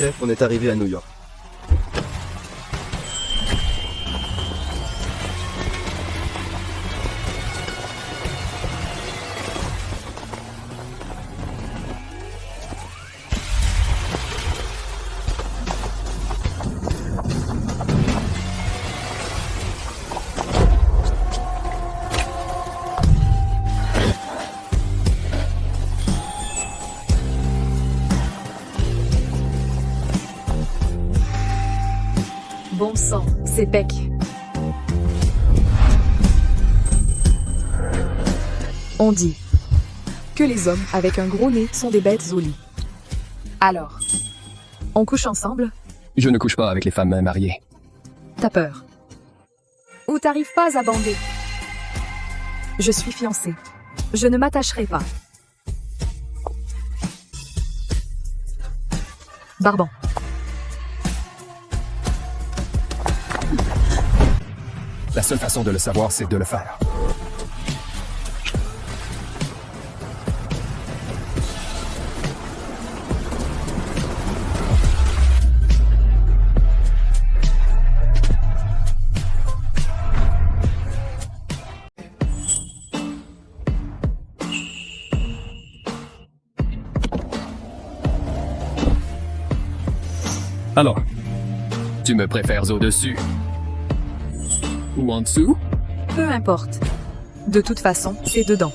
chef, on est arrivé à New York. Bon sang, c'est Peck. On dit que les hommes avec un gros nez sont des bêtes au lit. Alors, on couche ensemble? Je ne couche pas avec les femmes mariées. T'as peur? Ou t'arrives pas à bander? Je suis fiancée. Je ne m'attacherai pas. Barban. La seule façon de le savoir, c'est de le faire. Alors, tu me préfères au-dessus ou en dessous? Peu importe. De toute façon, c'est dedans.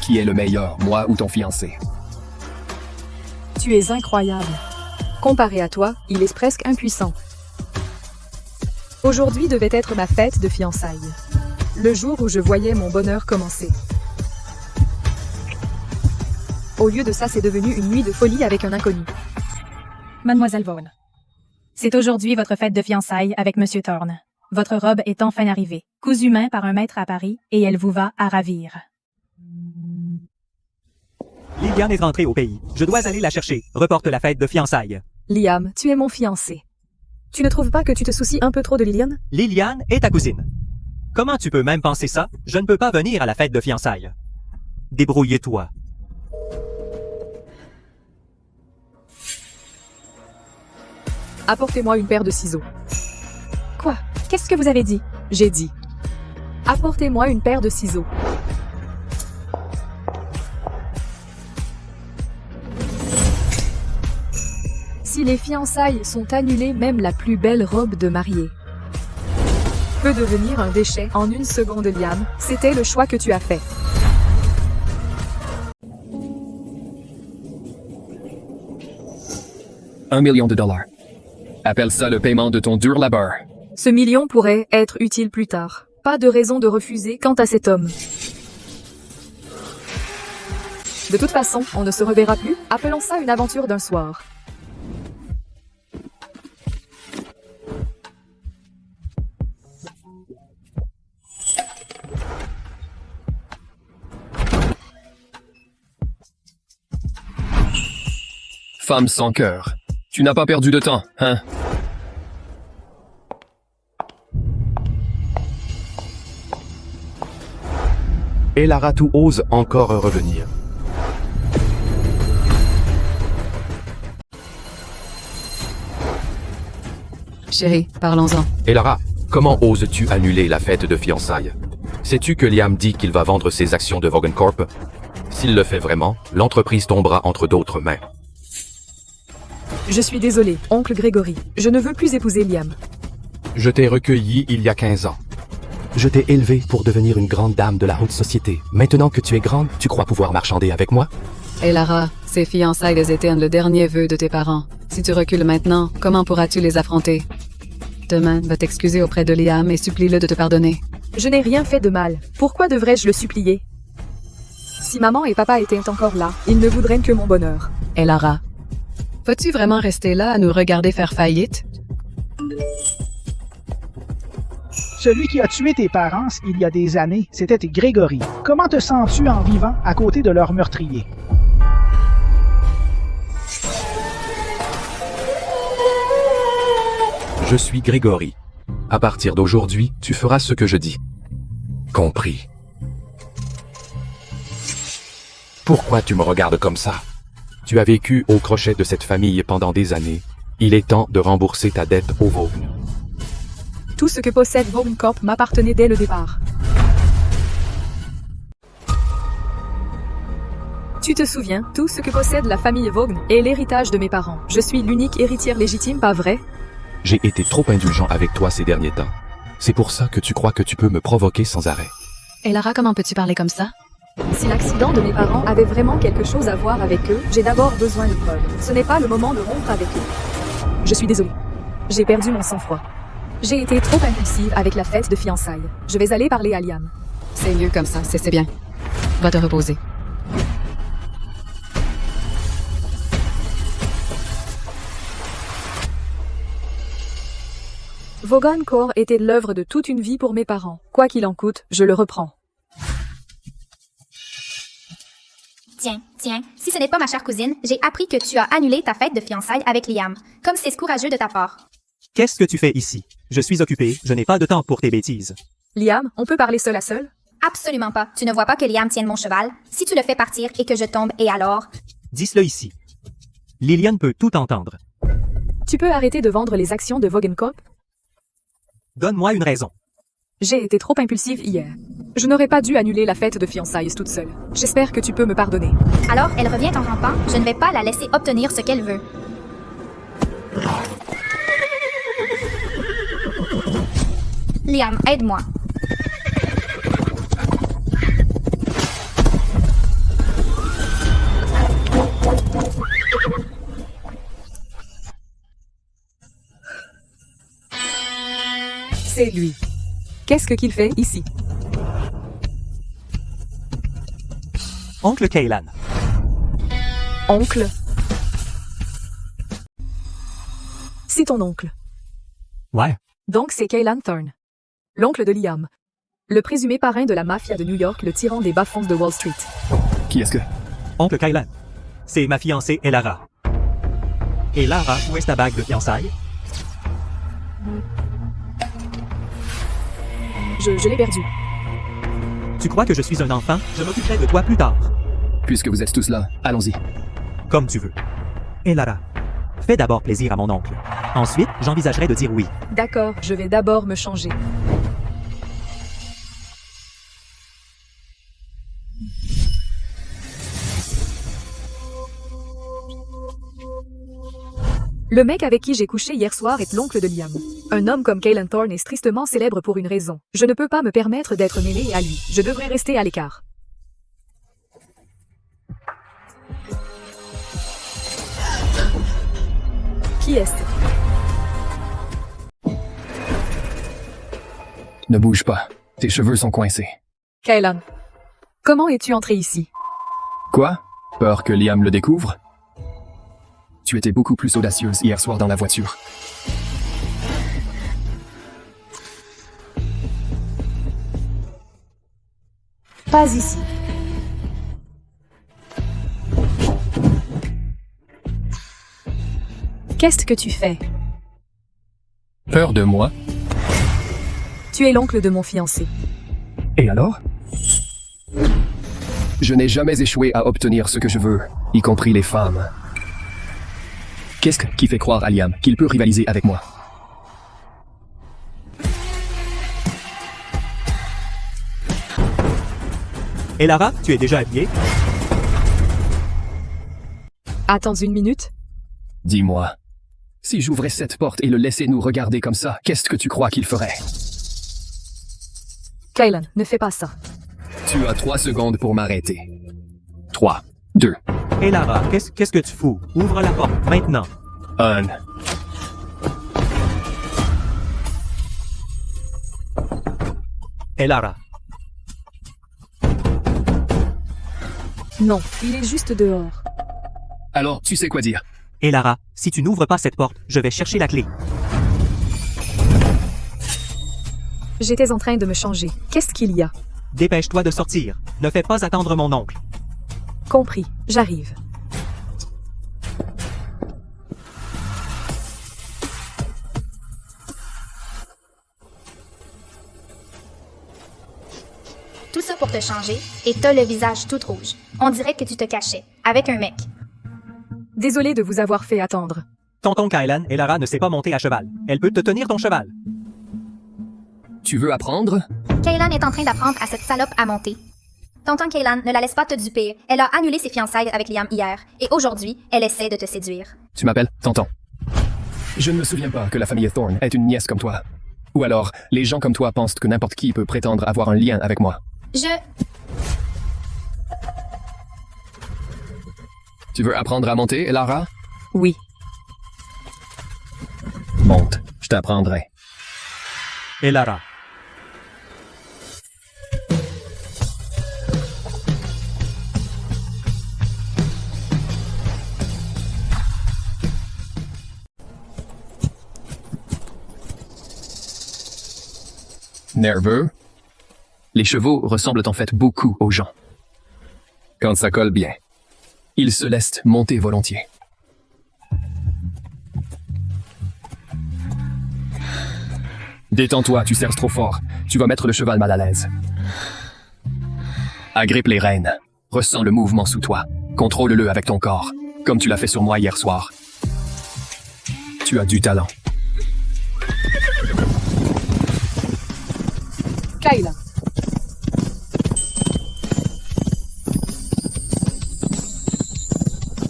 Qui est le meilleur, moi ou ton fiancé? Tu es incroyable. Comparé à toi, il est presque impuissant. Aujourd'hui devait être ma fête de fiançailles. Le jour où je voyais mon bonheur commencer. Au lieu de ça, c'est devenu une nuit de folie avec un inconnu. Mademoiselle Vaughn, c'est aujourd'hui votre fête de fiançailles avec Monsieur Thorne. Votre robe est enfin arrivée, cousue main par un maître à Paris, et elle vous va à ravir. Liliane est rentrée au pays. Je dois aller la chercher. Reporte la fête de fiançailles. Liam, tu es mon fiancé. Tu ne trouves pas que tu te soucies un peu trop de Liliane? Liliane est ta cousine. Comment tu peux même penser ça? Je ne peux pas venir à la fête de fiançailles. Débrouille-toi. Apportez-moi une paire de ciseaux. Quoi? Qu'est-ce que vous avez dit? J'ai dit. Apportez-moi une paire de ciseaux. Si les fiançailles sont annulées, même la plus belle robe de mariée peut devenir un déchet en une seconde, Liam. C'était le choix que tu as fait. $1 million. Appelle ça le paiement de ton dur labeur. Ce million pourrait être utile plus tard. Pas de raison de refuser quant à cet homme. De toute façon, on ne se reverra plus. Appelons ça une aventure d'un soir. Femme sans cœur. Tu n'as pas perdu de temps, hein? Et Lara tout ose encore revenir. Chérie, parlons-en. Et Lara, comment oses-tu annuler la fête de fiançailles? Sais-tu que Liam dit qu'il va vendre ses actions de Vaughan Corp? S'il le fait vraiment, l'entreprise tombera entre d'autres mains. Je suis désolé, oncle Grégory. Je ne veux plus épouser Liam. Je t'ai recueilli il y a 15 ans. Je t'ai élevé pour devenir une grande dame de la haute société. Maintenant que tu es grande, tu crois pouvoir marchander avec moi? Et Lara, ces fiançailles étaient le dernier vœu de tes parents. Si tu recules maintenant, comment pourras-tu les affronter? Demain, va t'excuser auprès de Liam et supplie-le de te pardonner. Je n'ai rien fait de mal. Pourquoi devrais-je le supplier? Si maman et papa étaient encore là, ils ne voudraient que mon bonheur. Et Lara, vas-tu vraiment rester là à nous regarder faire faillite? Celui qui a tué tes parents il y a des années, c'était Grégory. Comment te sens-tu en vivant à côté de leur meurtrier? Je suis Grégory. À partir d'aujourd'hui, tu feras ce que je dis. Compris. Pourquoi tu me regardes comme ça? Tu as vécu au crochet de cette famille pendant des années. Il est temps de rembourser ta dette au Vaughn. Tout ce que possède Vaughn Corp m'appartenait dès le départ. Tu te souviens, tout ce que possède la famille Vaughn est l'héritage de mes parents. Je suis l'unique héritière légitime, pas vrai? J'ai été trop indulgent avec toi ces derniers temps. C'est pour ça que tu crois que tu peux me provoquer sans arrêt. Et Lara, comment peux-tu parler comme ça? Si l'accident de mes parents avait vraiment quelque chose à voir avec eux, j'ai d'abord besoin de preuves. Ce n'est pas le moment de rompre avec eux. Je suis désolée. J'ai perdu mon sang-froid. J'ai été trop impulsive avec la fête de fiançailles. Je vais aller parler à Liam. C'est mieux comme ça, c'est bien. Va te reposer. Vaughan Corp était l'œuvre de toute une vie pour mes parents. Quoi qu'il en coûte, je le reprends. Tiens, si ce n'est pas ma chère cousine, j'ai appris que tu as annulé ta fête de fiançailles avec Liam. Comme c'est courageux de ta part. Qu'est-ce que tu fais ici? Je suis occupé, je n'ai pas de temps pour tes bêtises. Liam, on peut parler seul à seul? Absolument pas. Tu ne vois pas que Liam tienne mon cheval? Si tu le fais partir et que je tombe, et alors? Dis-le ici. Liliane peut tout entendre. Tu peux arrêter de vendre les actions de Vaughan Corp? Donne-moi une raison. J'ai été trop impulsive hier. Je n'aurais pas dû annuler la fête de fiançailles toute seule. J'espère que tu peux me pardonner. Alors, elle revient en rampant. Je ne vais pas la laisser obtenir ce qu'elle veut. Liam, aide-moi. C'est lui. Qu'est-ce qu'il fait ici? Oncle Kaylan. Oncle? C'est ton oncle. Ouais. Donc c'est Kaylan Thorne. L'oncle de Liam. Le présumé parrain de la mafia de New York, le tyran des bas-fonds de Wall Street. Qui est-ce que... Oncle Kaylan. C'est ma fiancée Elara. Et Lara, où est ta bague de fiançailles? Je l'ai perdu. Tu crois que je suis un enfant? Je m'occuperai de toi plus tard. Puisque vous êtes tous là, allons-y. Comme tu veux. Elara, fais d'abord plaisir à mon oncle. Ensuite, j'envisagerai de dire oui. D'accord, je vais d'abord me changer. Le mec avec qui j'ai couché hier soir est l'oncle de Liam. Un homme comme Kaylan Thorne est tristement célèbre pour une raison. Je ne peux pas me permettre d'être mêlée à lui. Je devrais rester à l'écart. Qui est-ce? Ne bouge pas. Tes cheveux sont coincés. Kaylan. Comment es-tu entré ici? Quoi? Peur que Liam le découvre? Tu étais beaucoup plus audacieuse hier soir dans la voiture. Pas ici. Qu'est-ce que tu fais? Peur de moi? Tu es l'oncle de mon fiancé. Et alors? Je n'ai jamais échoué à obtenir ce que je veux, y compris les femmes. Qu'est-ce qui fait croire à Liam qu'il peut rivaliser avec moi? Elara, tu es déjà habillée? Attends une minute. Dis-moi, si j'ouvrais cette porte et le laissais nous regarder comme ça, qu'est-ce que tu crois qu'il ferait? Kaylan, ne fais pas ça. Tu as 3 secondes pour m'arrêter. 3, 2, Elara, qu'est-ce que tu fous? Ouvre la porte, maintenant. 1. Elara. Non, il est juste dehors. Alors, tu sais quoi dire? Elara, si tu n'ouvres pas cette porte, je vais chercher la clé. J'étais en train de me changer. Qu'est-ce qu'il y a? Dépêche-toi de sortir. Ne fais pas attendre mon oncle. Compris. J'arrive. Tout ça pour te changer et t'as le visage tout rouge. On dirait que tu te cachais, avec un mec. Désolé de vous avoir fait attendre. Tonton Kylan et Lara ne sait pas monter à cheval. Elle peut te tenir ton cheval. Tu veux apprendre? Kaylan est en train d'apprendre à cette salope à monter. Tonton Kaylan ne la laisse pas te duper. Elle a annulé ses fiançailles avec Liam hier, et aujourd'hui, elle essaie de te séduire. Tu m'appelles Tonton. Je ne me souviens pas que la famille Thorne est une nièce comme toi. Ou alors, les gens comme toi pensent que n'importe qui peut prétendre avoir un lien avec moi. Tu veux apprendre à monter, Lara? Oui. Monte, je t'apprendrai. Et Lara. Nerveux? Les chevaux ressemblent en fait beaucoup aux gens. Quand ça colle bien, ils se laissent monter volontiers. Détends-toi, tu serres trop fort. Tu vas mettre le cheval mal à l'aise. Agrippe les rênes. Ressens le mouvement sous toi. Contrôle-le avec ton corps, comme tu l'as fait sur moi hier soir. Tu as du talent. Kayla.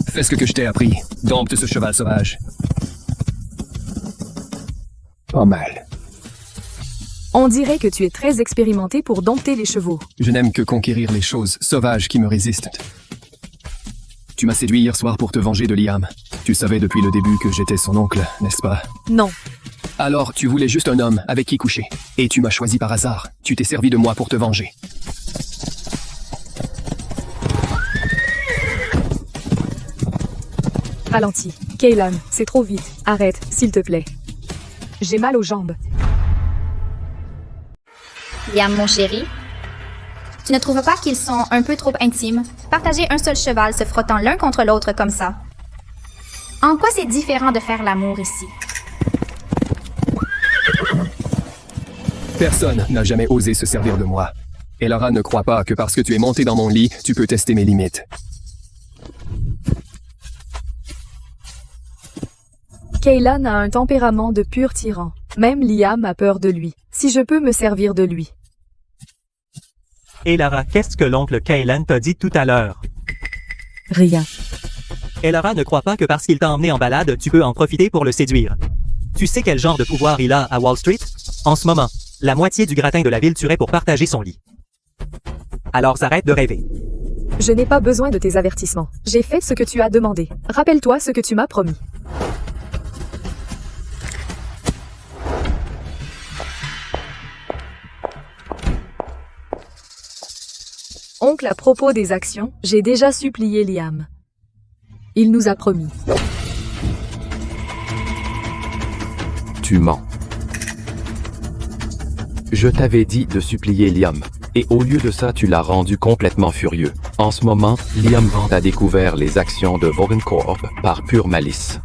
Fais ce que je t'ai appris. Dompte ce cheval sauvage. Pas mal. On dirait que tu es très expérimenté pour dompter les chevaux. Je n'aime que conquérir les choses sauvages qui me résistent. Tu m'as séduit hier soir pour te venger de Liam. Tu savais depuis le début que j'étais son oncle, n'est-ce pas? Non. Alors, tu voulais juste un homme avec qui coucher. Et tu m'as choisi par hasard. Tu t'es servi de moi pour te venger. Ralentis. Kaylan, c'est trop vite. Arrête, s'il te plaît. J'ai mal aux jambes. Liam, mon chéri, tu ne trouves pas qu'ils sont un peu trop intimes? Partager un seul cheval se frottant l'un contre l'autre comme ça. En quoi c'est différent de faire l'amour ici? Personne n'a jamais osé se servir de moi. Et Lara ne croit pas que parce que tu es monté dans mon lit, tu peux tester mes limites. Kaylan a un tempérament de pur tyran. Même Liam a peur de lui. Si je peux me servir de lui. Et Lara, qu'est-ce que l'oncle Kaylan t'a dit tout à l'heure? Rien. Et Lara ne croit pas que parce qu'il t'a emmené en balade, tu peux en profiter pour le séduire. Tu sais quel genre de pouvoir il a à Wall Street? En ce moment, la moitié du gratin de la ville tuerait pour partager son lit. Alors arrête de rêver. Je n'ai pas besoin de tes avertissements. J'ai fait ce que tu as demandé. Rappelle-toi ce que tu m'as promis. Oncle, à propos des actions, j'ai déjà supplié Liam. Il nous a promis. Tu mens. Je t'avais dit de supplier Liam. Et au lieu de ça, tu l'as rendu complètement furieux. En ce moment, Liam Vand a découvert les actions de Vaughan Corp par pure malice.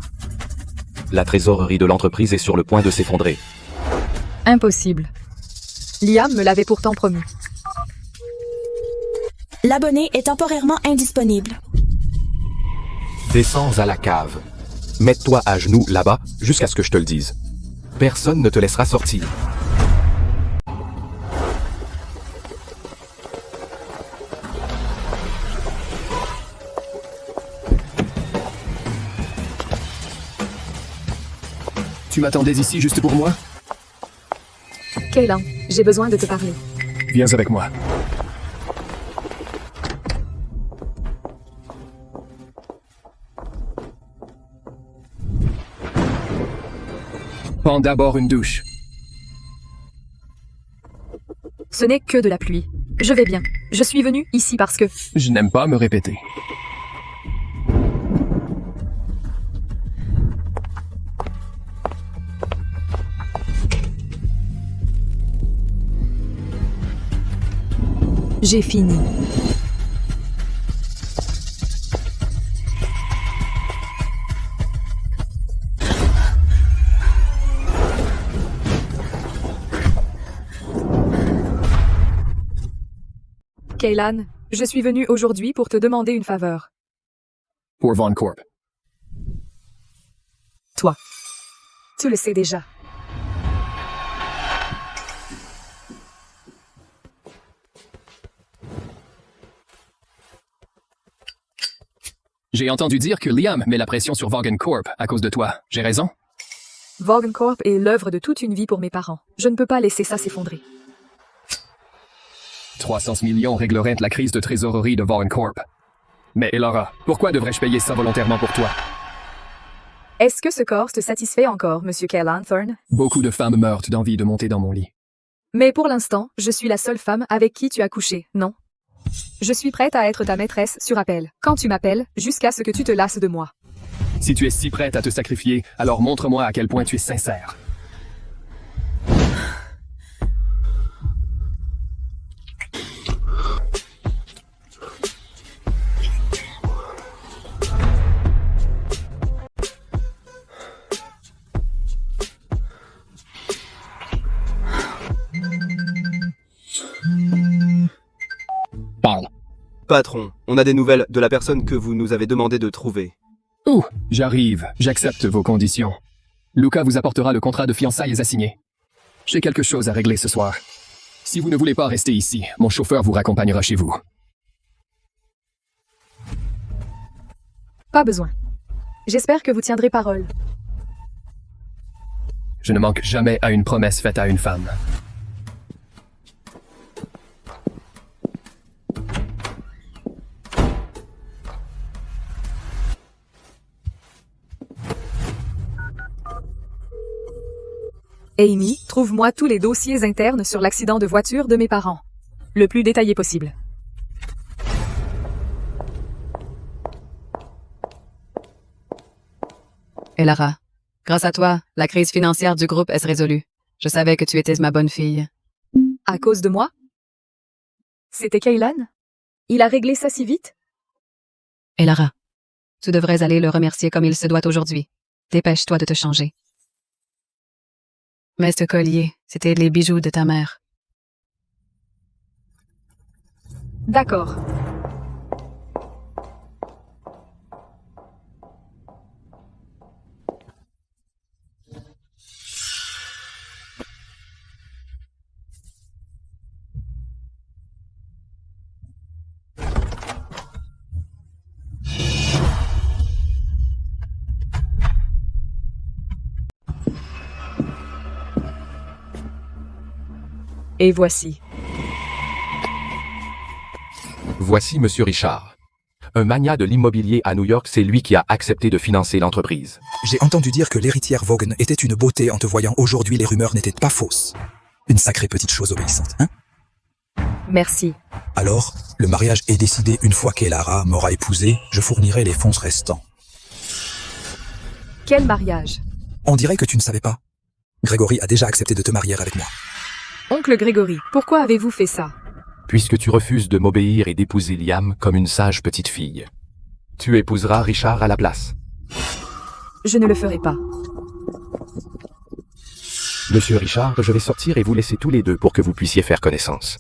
La trésorerie de l'entreprise est sur le point de s'effondrer. Impossible. Liam me l'avait pourtant promis. L'abonné est temporairement indisponible. Descends à la cave. Mets-toi à genoux là-bas jusqu'à ce que je te le dise. Personne ne te laissera sortir. Tu m'attendais ici juste pour moi? Kaylan, j'ai besoin de te parler. Viens avec moi. Prends d'abord une douche. Ce n'est que de la pluie. Je vais bien. Je suis venu ici parce que... Je n'aime pas me répéter. J'ai fini. Kaylan, je suis venu aujourd'hui pour te demander une faveur. Pour Von Corp. Toi. Tu le sais déjà. J'ai entendu dire que Liam met la pression sur Vaughan Corp à cause de toi. J'ai raison? Vaughan Corp est l'œuvre de toute une vie pour mes parents. Je ne peux pas laisser ça s'effondrer. 300 millions réglerait la crise de trésorerie de Vaughan Corp. Mais Elara, pourquoi devrais-je payer ça volontairement pour toi? Est-ce que ce corps te satisfait encore, Monsieur Kaylan Thorne? Beaucoup de femmes meurent d'envie de monter dans mon lit. Mais pour l'instant, je suis la seule femme avec qui tu as couché, non? Je suis prête à être ta maîtresse sur appel, quand tu m'appelles, jusqu'à ce que tu te lasses de moi. Si tu es si prête à te sacrifier, alors montre-moi à quel point tu es sincère. Parle. Patron, on a des nouvelles de la personne que vous nous avez demandé de trouver. Ouh, j'arrive. J'accepte vos conditions. Luca vous apportera le contrat de fiançailles à signer. J'ai quelque chose à régler ce soir. Si vous ne voulez pas rester ici, mon chauffeur vous raccompagnera chez vous. Pas besoin. J'espère que vous tiendrez parole. Je ne manque jamais à une promesse faite à une femme. Amy, trouve-moi tous les dossiers internes sur l'accident de voiture de mes parents. Le plus détaillé possible. Elara, grâce à toi, la crise financière du groupe est résolue. Je savais que tu étais ma bonne fille. À cause de moi? C'était Kaylan? Il a réglé ça si vite? Elara, tu devrais aller le remercier comme il se doit aujourd'hui. Dépêche-toi de te changer. Mais ce collier, c'était les bijoux de ta mère. D'accord. Et voici. Voici Monsieur Richard. Un magnat de l'immobilier à New York, c'est lui qui a accepté de financer l'entreprise. J'ai entendu dire que l'héritière Vaughan était une beauté. En te voyant aujourd'hui, les rumeurs n'étaient pas fausses. Une sacrée petite chose obéissante, hein? Merci. Alors, le mariage est décidé. Une fois qu'Elara m'aura épousé, je fournirai les fonds restants. Quel mariage? On dirait que tu ne savais pas. Grégory a déjà accepté de te marier avec moi. Oncle Grégory, pourquoi avez-vous fait ça? Puisque tu refuses de m'obéir et d'épouser Liam comme une sage petite fille. Tu épouseras Richard à la place. Je ne le ferai pas. Monsieur Richard, je vais sortir et vous laisser tous les deux pour que vous puissiez faire connaissance.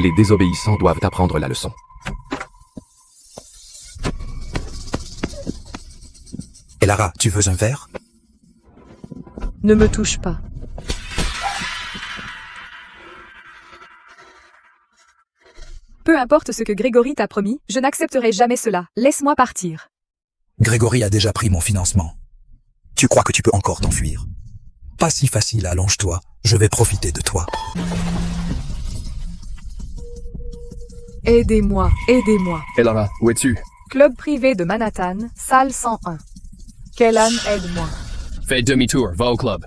Les désobéissants doivent apprendre la leçon. Elara, tu veux un verre? Ne me touche pas. Peu importe ce que Grégory t'a promis, je n'accepterai jamais cela. Laisse-moi partir. Grégory a déjà pris mon financement. Tu crois que tu peux encore t'enfuir? Pas si facile, allonge-toi. Je vais profiter de toi. Aidez-moi, aidez-moi. Elara, où es-tu? Club privé de Manhattan, salle 101. Kaylan, aide-moi. Fais demi-tour, va au club.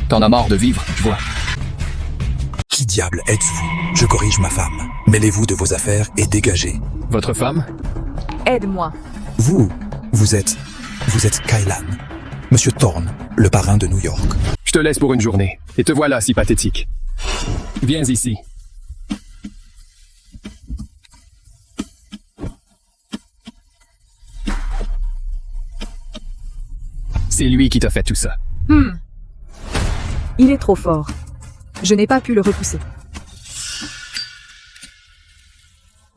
T'en as marre de vivre, je vois. Qui diable êtes-vous? Je corrige ma femme. Mêlez-vous de vos affaires et dégagez. Votre femme? Aide-moi. Vous êtes Kaylan. Monsieur Thorne, le parrain de New York. Je te laisse pour une journée, et te voilà si pathétique. Viens ici. C'est lui qui t'a fait tout ça. Il est trop fort. Je n'ai pas pu le repousser.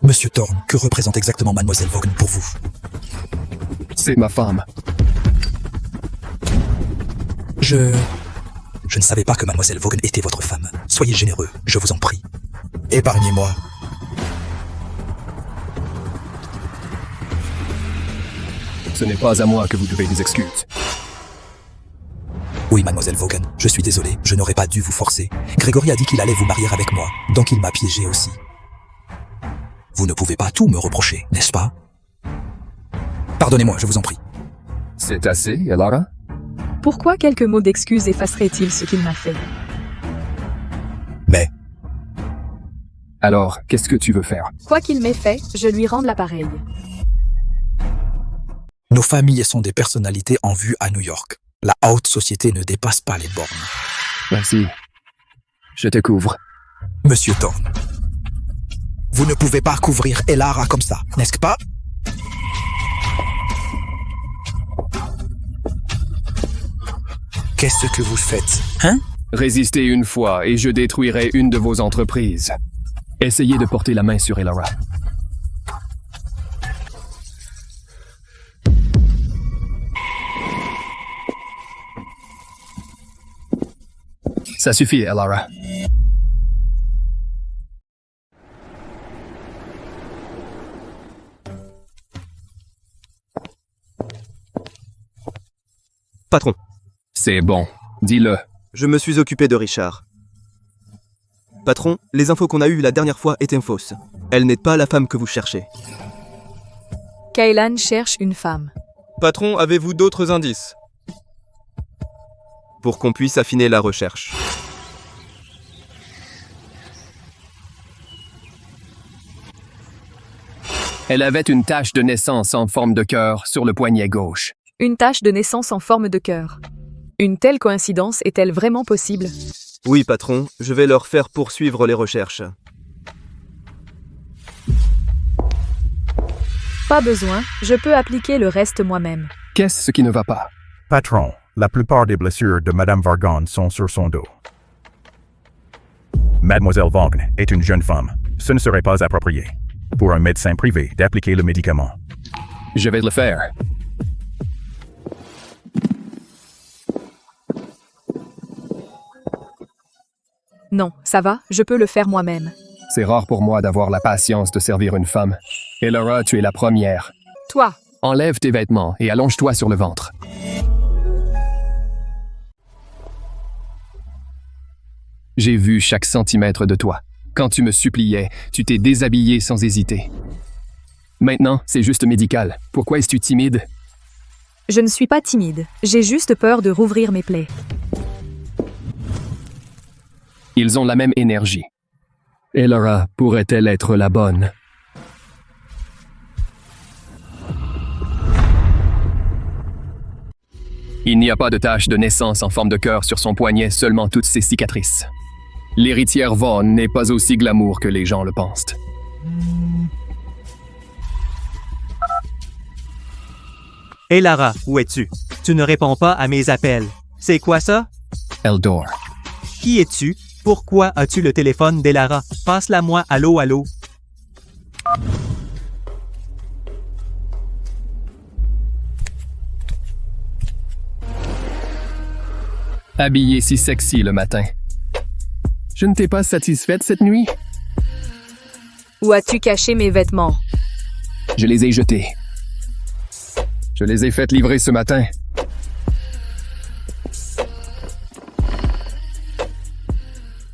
Monsieur Thorne, que représente exactement Mademoiselle Vaughan pour vous? C'est ma femme. Je ne savais pas que Mademoiselle Vaughan était votre femme. Soyez généreux, je vous en prie. Épargnez-moi. Ce n'est pas à moi que vous devez des excuses. Oui, Mademoiselle Vaughan, je suis désolé, je n'aurais pas dû vous forcer. Grégory a dit qu'il allait vous marier avec moi, donc il m'a piégé aussi. Vous ne pouvez pas tout me reprocher, n'est-ce pas? Pardonnez-moi, je vous en prie. C'est assez, Elara? Pourquoi quelques mots d'excuse effaceraient-ils ce qu'il m'a fait? Mais... Alors, qu'est-ce que tu veux faire? Quoi qu'il m'ait fait, je lui rends l'appareil. Nos familles sont des personnalités en vue à New York. La haute société ne dépasse pas les bornes. Vas-y. Je te couvre. Monsieur Thorne, vous ne pouvez pas couvrir Elara comme ça, n'est-ce pas? Qu'est-ce que vous faites, hein? Résistez une fois et je détruirai une de vos entreprises. Essayez de porter la main sur Elara. Ça suffit, Elara. Patron, C'est bon. Dis-le. je me suis occupé de Richard. Patron, les infos qu'on a eues la dernière fois étaient fausses. Elle n'est pas la femme que vous cherchez. Kaylan cherche une femme. Patron, avez-vous d'autres indices? Pour qu'on puisse affiner la recherche. Elle avait une tache de naissance en forme de cœur sur le poignet gauche. Une tache de naissance en forme de cœur. Une telle coïncidence est-elle vraiment possible? Oui, patron, je vais leur faire poursuivre les recherches. Pas besoin, je peux appliquer le reste moi-même. Qu'est-ce qui ne va pas? Patron, la plupart des blessures de Madame Vargon sont sur son dos. Mademoiselle Vaughan est une jeune femme. Ce ne serait pas approprié pour un médecin privé d'appliquer le médicament. Je vais le faire. Non, ça va, je peux le faire moi-même. C'est rare pour moi d'avoir la patience de servir une femme. Elara, tu es la première. Toi, Enlève tes vêtements et allonge-toi sur le ventre. J'ai vu chaque centimètre de toi. Quand tu me suppliais, tu t'es déshabillé sans hésiter. Maintenant, c'est juste médical. Pourquoi es-tu timide? je ne suis pas timide. J'ai juste peur de rouvrir mes plaies. Ils ont la même énergie. Elara pourrait-elle être la bonne? Il n'y a pas de tache de naissance en forme de cœur sur son poignet, seulement toutes ses cicatrices. L'héritière Vaughan n'est pas aussi glamour que les gens le pensent. Hé Lara, où es-tu? Tu ne réponds pas à mes appels. C'est quoi ça? Eldor. Qui es-tu? Pourquoi as-tu le téléphone d'Elara? Passe-la-moi, allô, allô. Habillée si sexy le matin. Je ne t'ai pas satisfaite cette nuit? Où as-tu caché mes vêtements? Je les ai jetés. Je les ai faites livrer ce matin.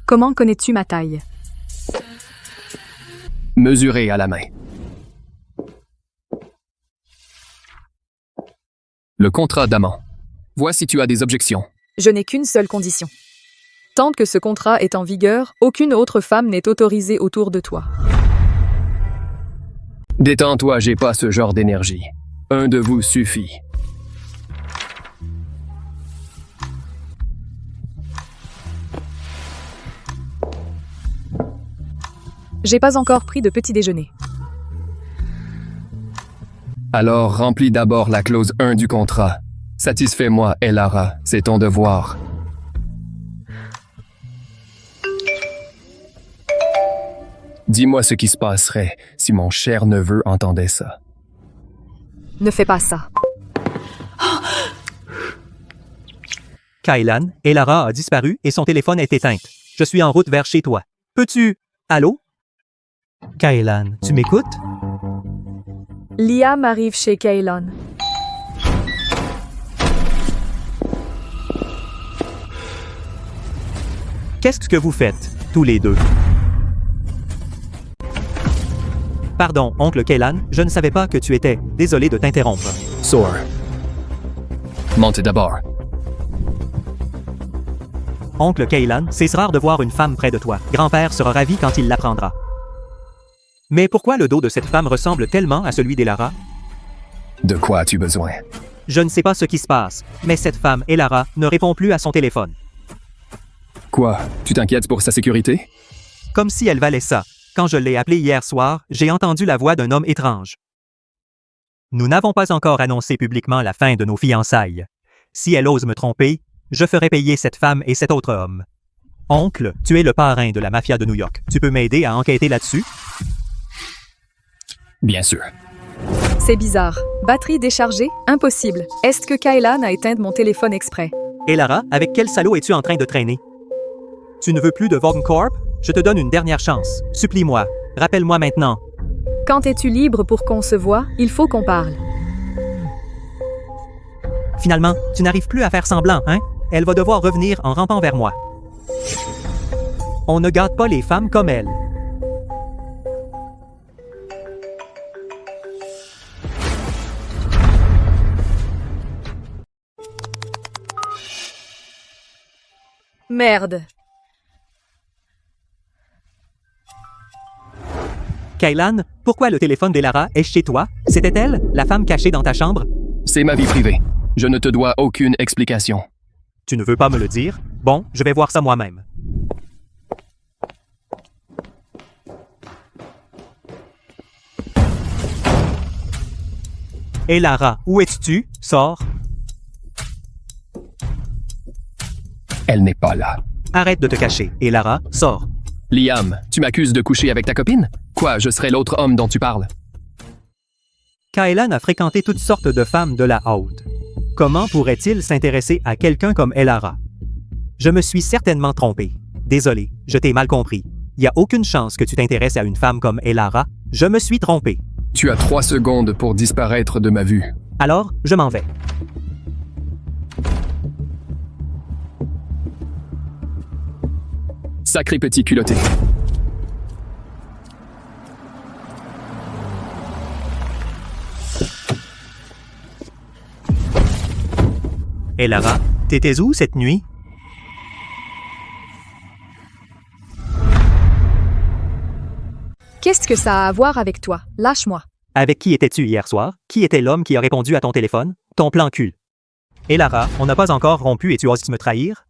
Comment connais-tu ma taille? Mesuré à la main. Le contrat d'amant. Vois si tu as des objections. Je n'ai qu'une seule condition. Tant que ce contrat est en vigueur, aucune autre femme n'est autorisée autour de toi. Détends-toi, j'ai pas ce genre d'énergie. Un de vous suffit. J'ai pas encore pris de petit déjeuner. Alors remplis d'abord la clause 1 du contrat. Satisfais-moi, Elara, c'est ton devoir. Dis-moi ce qui se passerait si mon cher neveu entendait ça. Ne fais pas ça. Kailan, Elara a disparu et son téléphone est éteint. Je suis en route vers chez toi. Peux-tu... Allô? Kailan, tu m'écoutes? Liam arrive chez Kailan. Qu'est-ce que vous faites, tous les deux? Pardon, oncle Kailan, je ne savais pas que tu étais. Désolé de t'interrompre. Soar. Montez d'abord. Oncle Kailan, c'est rare de voir une femme près de toi. Grand-père sera ravi quand il l'apprendra. Mais pourquoi le dos de cette femme ressemble tellement à celui d'Elara? De quoi as-tu besoin? Je ne sais pas ce qui se passe, mais cette femme, Elara, ne répond plus à son téléphone. Quoi? Tu t'inquiètes pour sa sécurité? Comme si elle valait ça. Quand je l'ai appelée hier soir, j'ai entendu la voix d'un homme étrange. Nous n'avons pas encore annoncé publiquement la fin de nos fiançailles. Si elle ose me tromper, je ferai payer cette femme et cet autre homme. Oncle, tu es le parrain de la mafia de New York. Tu peux m'aider à enquêter là-dessus? Bien sûr. C'est bizarre. Batterie déchargée? Impossible. Est-ce que Kailan a éteint mon téléphone exprès? Elara, avec quel salaud es-tu en train de traîner? Tu ne veux plus de Vogan Corp? Je te donne une dernière chance. Supplie-moi. Rappelle-moi maintenant. Quand es-tu libre pour qu'on se voie? Il faut qu'on parle. Finalement, tu n'arrives plus à faire semblant, hein? Elle va devoir revenir en rampant vers moi. On ne gâte pas les femmes comme elle. Merde. Kailan, pourquoi le téléphone d'Elara est chez toi? C'était elle, la femme cachée dans ta chambre? C'est ma vie privée. Je ne te dois aucune explication. Tu ne veux pas me le dire? Bon, je vais voir ça moi-même. Elara, où es-tu? Sors. Elle n'est pas là. Arrête de te cacher. Elara, sors. Liam, tu m'accuses de coucher avec ta copine? Quoi, je serais l'autre homme dont tu parles? Kailan a fréquenté toutes sortes de femmes de la haute. Comment pourrait-il s'intéresser à quelqu'un comme Elara? Je me suis certainement trompé. Désolé, je t'ai mal compris. Il n'y a aucune chance que tu t'intéresses à une femme comme Elara. Je me suis trompé. Tu as 3 secondes pour disparaître de ma vue. Alors, je m'en vais. Sacré petit culotté. Elara, t'étais où cette nuit? Qu'est-ce que ça a à voir avec toi? Lâche-moi. Avec qui étais-tu hier soir? Qui était l'homme qui a répondu à ton téléphone? Ton plan cul. Elara, on n'a pas encore rompu et tu oses me trahir?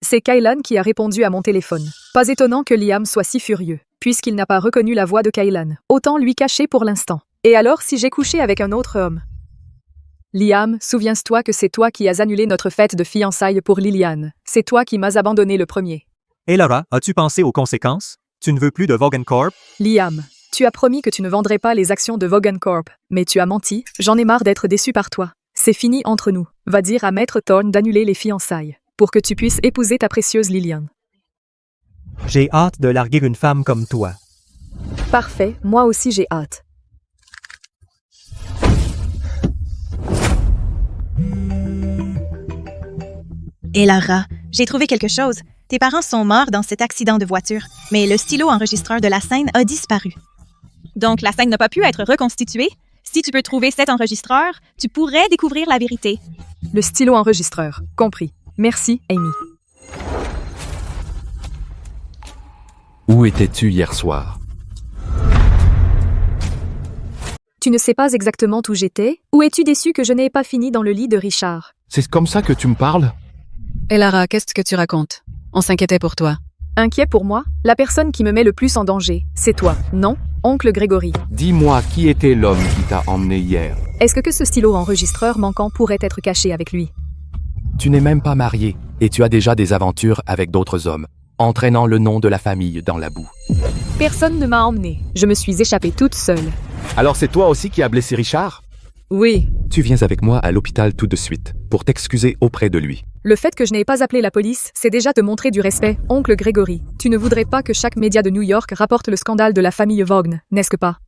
C'est Kailan qui a répondu à mon téléphone. Pas étonnant que Liam soit si furieux, puisqu'il n'a pas reconnu la voix de Kailan. Autant lui cacher pour l'instant. Et alors si j'ai couché avec un autre homme? Liam, souviens-toi que c'est toi qui as annulé notre fête de fiançailles pour Liliane. C'est toi qui m'as abandonné le premier. Elara, as-tu pensé aux conséquences? Tu ne veux plus de Vogan Corp? Liam, tu as promis que tu ne vendrais pas les actions de Vogan Corp, mais tu as menti. J'en ai marre d'être déçu par toi. C'est fini entre nous. Va dire à Maître Thorne d'annuler les fiançailles, pour que tu puisses épouser ta précieuse Liliane. J'ai hâte de larguer une femme comme toi. Parfait, moi aussi j'ai hâte. Elara, j'ai trouvé quelque chose. Tes parents sont morts dans cet accident de voiture, mais le stylo enregistreur de la scène a disparu. Donc la scène n'a pas pu être reconstituée? Si tu peux trouver cet enregistreur, tu pourrais découvrir la vérité. Le stylo enregistreur, compris. Merci, Amy. Où étais-tu hier soir? Tu ne sais pas exactement où j'étais? Ou es-tu déçu que je n'ai pas fini dans le lit de Richard? C'est comme ça que tu me parles? Elara, qu'est-ce que tu racontes? On s'inquiétait pour toi. Inquiet pour moi? La personne qui me met le plus en danger, c'est toi, non, oncle Grégory? Dis-moi qui était l'homme qui t'a emmené hier. Est-ce que ce stylo enregistreur manquant pourrait être caché avec lui? Tu n'es même pas marié, et tu as déjà des aventures avec d'autres hommes, entraînant le nom de la famille dans la boue. Personne ne m'a emmenée. Je me suis échappée toute seule. Alors c'est toi aussi qui as blessé Richard? Oui. Tu viens avec moi à l'hôpital tout de suite, pour t'excuser auprès de lui. Le fait que je n'ai pas appelé la police, c'est déjà te montrer du respect, oncle Grégory. Tu ne voudrais pas que chaque média de New York rapporte le scandale de la famille Vaughn, n'est-ce pas?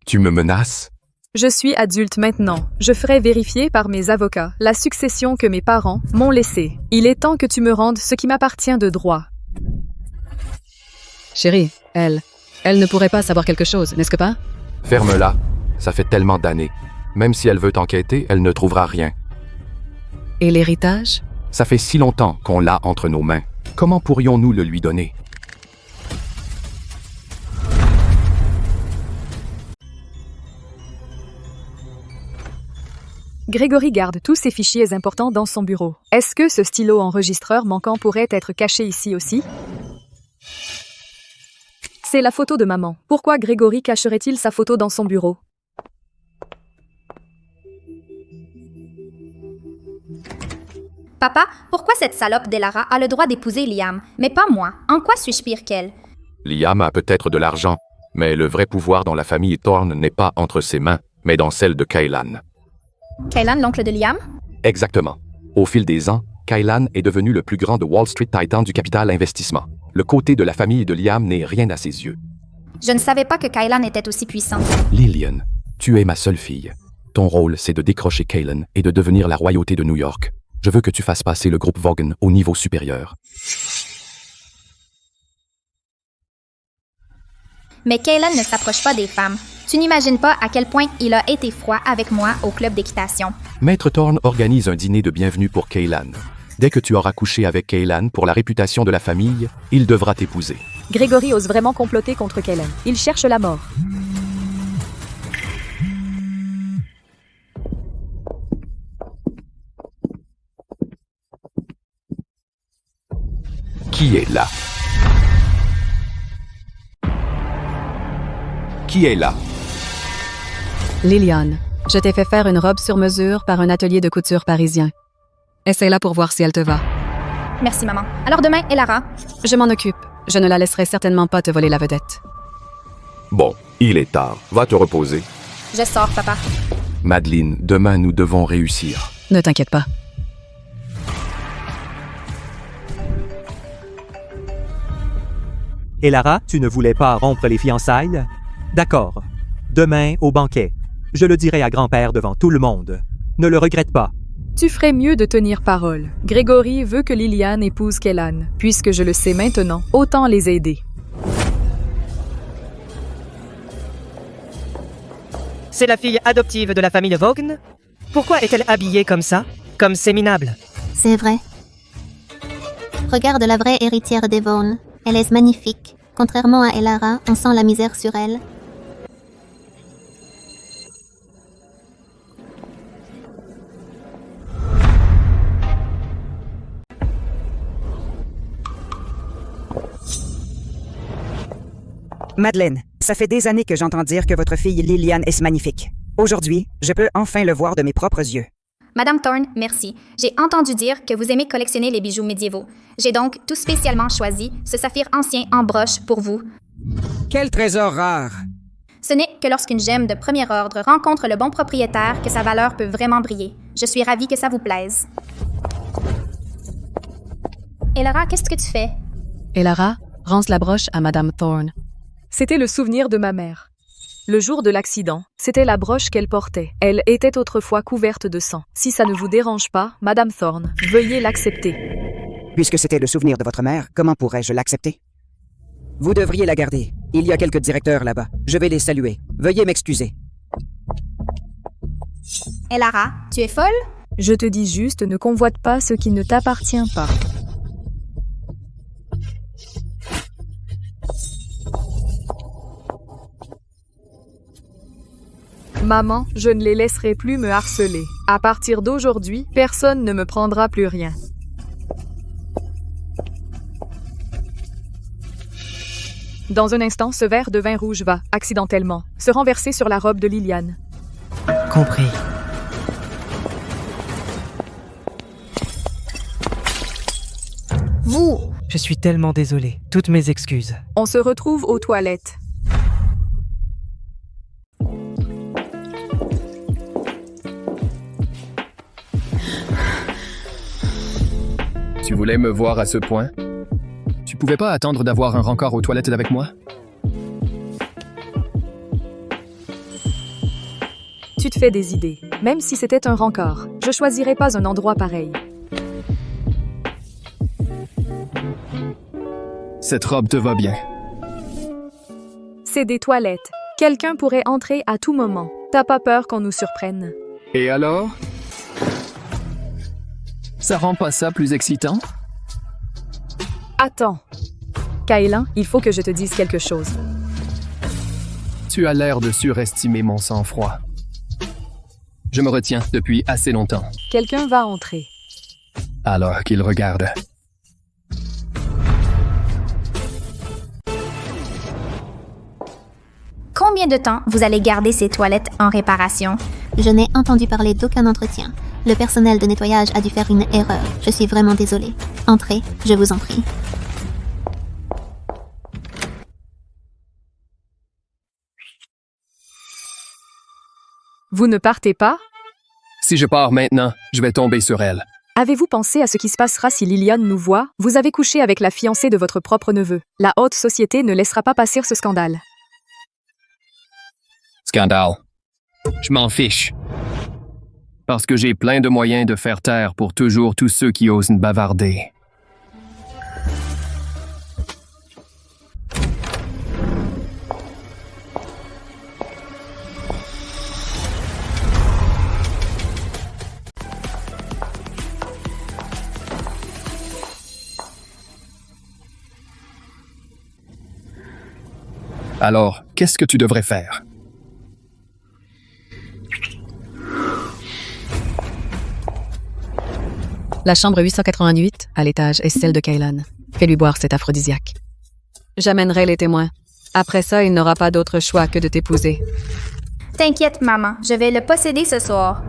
Tu me menaces? Je suis adulte maintenant. Je ferai vérifier par mes avocats la succession que mes parents m'ont laissée. Il est temps que tu me rendes ce qui m'appartient de droit. Chérie, elle ne pourrait pas savoir quelque chose, n'est-ce que pas? Ferme-la. Ça fait tellement d'années. Même si elle veut t'enquêter, elle ne trouvera rien. Et l'héritage? Ça fait si longtemps qu'on l'a entre nos mains. Comment pourrions-nous le lui donner? Grégory garde tous ses fichiers importants dans son bureau. Est-ce que ce stylo enregistreur manquant pourrait être caché ici aussi? C'est la photo de maman. Pourquoi Grégory cacherait-il sa photo dans son bureau? Papa, pourquoi cette salope d'Elara a le droit d'épouser Liam, mais pas moi? En quoi suis-je pire qu'elle? Liam a peut-être de l'argent, mais le vrai pouvoir dans la famille Thorne n'est pas entre ses mains, mais dans celle de Kaylan. Kaylan, l'oncle de Liam? Exactement. Au fil des ans, Kaylan est devenu le plus grand de Wall Street Titan du capital investissement. Le côté de la famille de Liam n'est rien à ses yeux. Je ne savais pas que Kaylan était aussi puissant. Lillian, tu es ma seule fille. Ton rôle, c'est de décrocher Kaylan et de devenir la royauté de New York. Je veux que tu fasses passer le groupe Vaughn au niveau supérieur. Mais Kaylan ne s'approche pas des femmes. Tu n'imagines pas à quel point il a été froid avec moi au club d'équitation. Maître Thorne organise un dîner de bienvenue pour Kaylan. Dès que tu auras couché avec Kaylan pour la réputation de la famille, il devra t'épouser. Grégory ose vraiment comploter contre Kaylan. Il cherche la mort. Qui est là? Qui est là? Liliane, je t'ai fait faire une robe sur mesure par un atelier de couture parisien. Essaie-la pour voir si elle te va. Merci, maman. Alors demain, Elara? Je m'en occupe. Je ne la laisserai certainement pas te voler la vedette. Bon, il est tard. Va te reposer. Je sors, papa. Madeleine, demain nous devons réussir. Ne t'inquiète pas. Et Lara, tu ne voulais pas rompre les fiançailles? D'accord. Demain, au banquet. Je le dirai à grand-père devant tout le monde. Ne le regrette pas. Tu ferais mieux de tenir parole. Grégory veut que Liliane épouse Kaylan. Puisque je le sais maintenant, autant les aider. C'est la fille adoptive de la famille Vaughn? Pourquoi est-elle habillée comme ça? Comme séminable? C'est vrai. Regarde la vraie héritière des Vaughn. Elle est magnifique. Contrairement à Elara, on sent la misère sur elle. Madeleine, ça fait des années que j'entends dire que votre fille Liliane est magnifique. Aujourd'hui, je peux enfin le voir de mes propres yeux. Madame Thorne, merci. J'ai entendu dire que vous aimez collectionner les bijoux médiévaux. J'ai donc tout spécialement choisi ce saphir ancien en broche pour vous. Quel trésor rare! Ce n'est que lorsqu'une gemme de premier ordre rencontre le bon propriétaire que sa valeur peut vraiment briller. Je suis ravie que ça vous plaise. Elara, qu'est-ce que tu fais? Elara, rance la broche à Madame Thorne. C'était le souvenir de ma mère. Le jour de l'accident, c'était la broche qu'elle portait. Elle était autrefois couverte de sang. Si ça ne vous dérange pas, Madame Thorne, veuillez l'accepter. Puisque c'était le souvenir de votre mère, comment pourrais-je l'accepter? Vous devriez la garder. Il y a quelques directeurs là-bas. Je vais les saluer. Veuillez m'excuser. Elara, tu es folle? Je te dis juste, ne convoite pas ce qui ne t'appartient pas. Maman, je ne les laisserai plus me harceler. À partir d'aujourd'hui, personne ne me prendra plus rien. Dans un instant, ce verre de vin rouge va, accidentellement, se renverser sur la robe de Liliane. Compris. Vous... Je suis tellement désolé. Toutes mes excuses. On se retrouve aux toilettes. Tu voulais me voir à ce point? Tu pouvais pas attendre d'avoir un rencard aux toilettes avec moi? Tu te fais des idées. Même si c'était un rencard, je choisirais pas un endroit pareil. Cette robe te va bien. C'est des toilettes. Quelqu'un pourrait entrer à tout moment. T'as pas peur qu'on nous surprenne? Et alors? Ça rend pas ça plus excitant? Attends. Kailan, il faut que je te dise quelque chose. Tu as l'air de surestimer mon sang-froid. Je me retiens depuis assez longtemps. Quelqu'un va entrer. Alors qu'il regarde. Combien de temps vous allez garder ces toilettes en réparation? Je n'ai entendu parler d'aucun entretien. Le personnel de nettoyage a dû faire une erreur. Je suis vraiment désolée. Entrez, je vous en prie. Vous ne partez pas? Si je pars maintenant, je vais tomber sur elle. Avez-vous pensé à ce qui se passera si Liliane nous voit? Vous avez couché avec la fiancée de votre propre neveu. La haute société ne laissera pas passer ce scandale. Scandale. Je m'en fiche. Parce que j'ai plein de moyens de faire taire pour toujours tous ceux qui osent bavarder. Alors, qu'est-ce que tu devrais faire? La chambre 888, à l'étage, est celle de Kailan. Fais-lui boire cet aphrodisiaque. J'amènerai les témoins. Après ça, il n'aura pas d'autre choix que de t'épouser. T'inquiète, maman, je vais le posséder ce soir.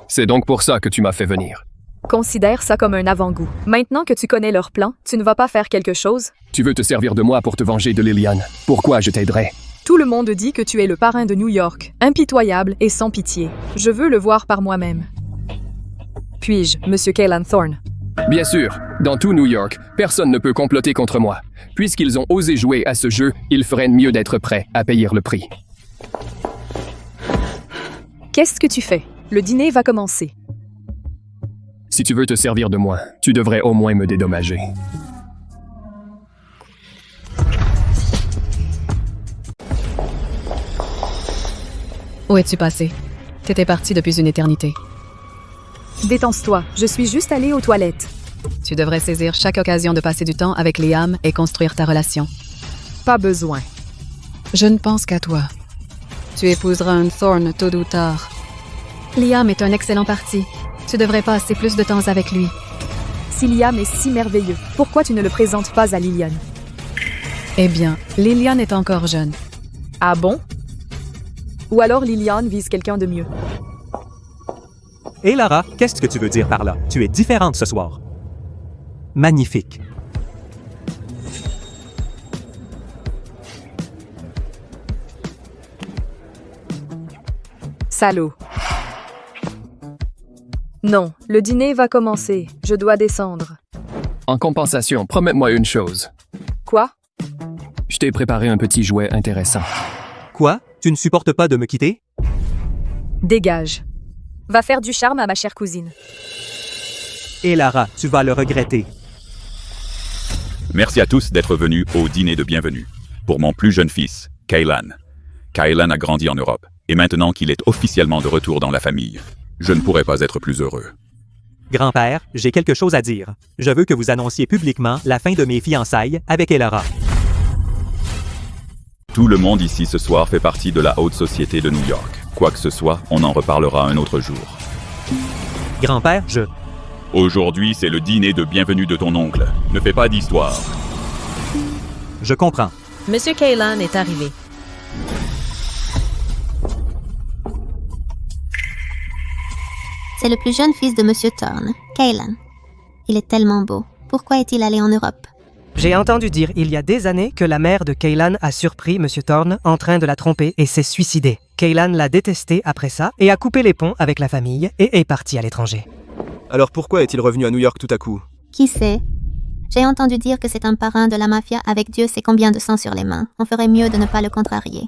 C'est donc pour ça que tu m'as fait venir. Considère ça comme un avant-goût. Maintenant que tu connais leur plan, tu ne vas pas faire quelque chose? Tu veux te servir de moi pour te venger de Liliane. Pourquoi je t'aiderais? Tout le monde dit que tu es le parrain de New York, impitoyable et sans pitié. Je veux le voir par moi-même. Puis-je, Monsieur Kailan Thorne? Bien sûr, dans tout New York, personne ne peut comploter contre moi. Puisqu'ils ont osé jouer à ce jeu, ils feraient mieux d'être prêts à payer le prix. Qu'est-ce que tu fais? Le dîner va commencer. Si tu veux te servir de moi, tu devrais au moins me dédommager. Où es-tu passé? T'étais parti depuis une éternité. Détends-toi, je suis juste allée aux toilettes. Tu devrais saisir chaque occasion de passer du temps avec Liam et construire ta relation. Pas besoin. Je ne pense qu'à toi. Tu épouseras un Thorne tôt ou tard. Liam est un excellent parti. Tu devrais passer plus de temps avec lui. Si Liam est si merveilleux, pourquoi tu ne le présentes pas à Liliane? Eh bien, Liliane est encore jeune. Ah bon? Ou alors Liliane vise quelqu'un de mieux. Et Lara, qu'est-ce que tu veux dire par là? Tu es différente ce soir. Magnifique. Salaud. Non, le dîner va commencer. Je dois descendre. En compensation, promets-moi une chose. Quoi? Je t'ai préparé un petit jouet intéressant. Quoi? Tu ne supportes pas de me quitter? Dégage. Va faire du charme à ma chère cousine. Et Lara, tu vas le regretter. Merci à tous d'être venus au dîner de bienvenue. Pour mon plus jeune fils, Kailan. Kailan a grandi en Europe, et maintenant qu'il est officiellement de retour dans la famille, je ne pourrais pas être plus heureux. Grand-père, j'ai quelque chose à dire. Je veux que vous annonciez publiquement la fin de mes fiançailles avec Elara. Tout le monde ici ce soir fait partie de la haute société de New York. Quoi que ce soit, on en reparlera un autre jour. Grand-père, Aujourd'hui, c'est le dîner de bienvenue de ton oncle. Ne fais pas d'histoire. Je comprends. Monsieur Kaylan est arrivé. C'est le plus jeune fils de Monsieur Thorne, Kaylan. Il est tellement beau. Pourquoi est-il allé en Europe? J'ai entendu dire il y a des années que la mère de Kaylan a surpris Monsieur Thorne en train de la tromper et s'est suicidée. Kaylan l'a détesté après ça et a coupé les ponts avec la famille et est parti à l'étranger. Alors pourquoi est-il revenu à New York tout à coup? Qui sait? J'ai entendu dire que c'est un parrain de la mafia avec Dieu sait combien de sang sur les mains. On ferait mieux de ne pas le contrarier.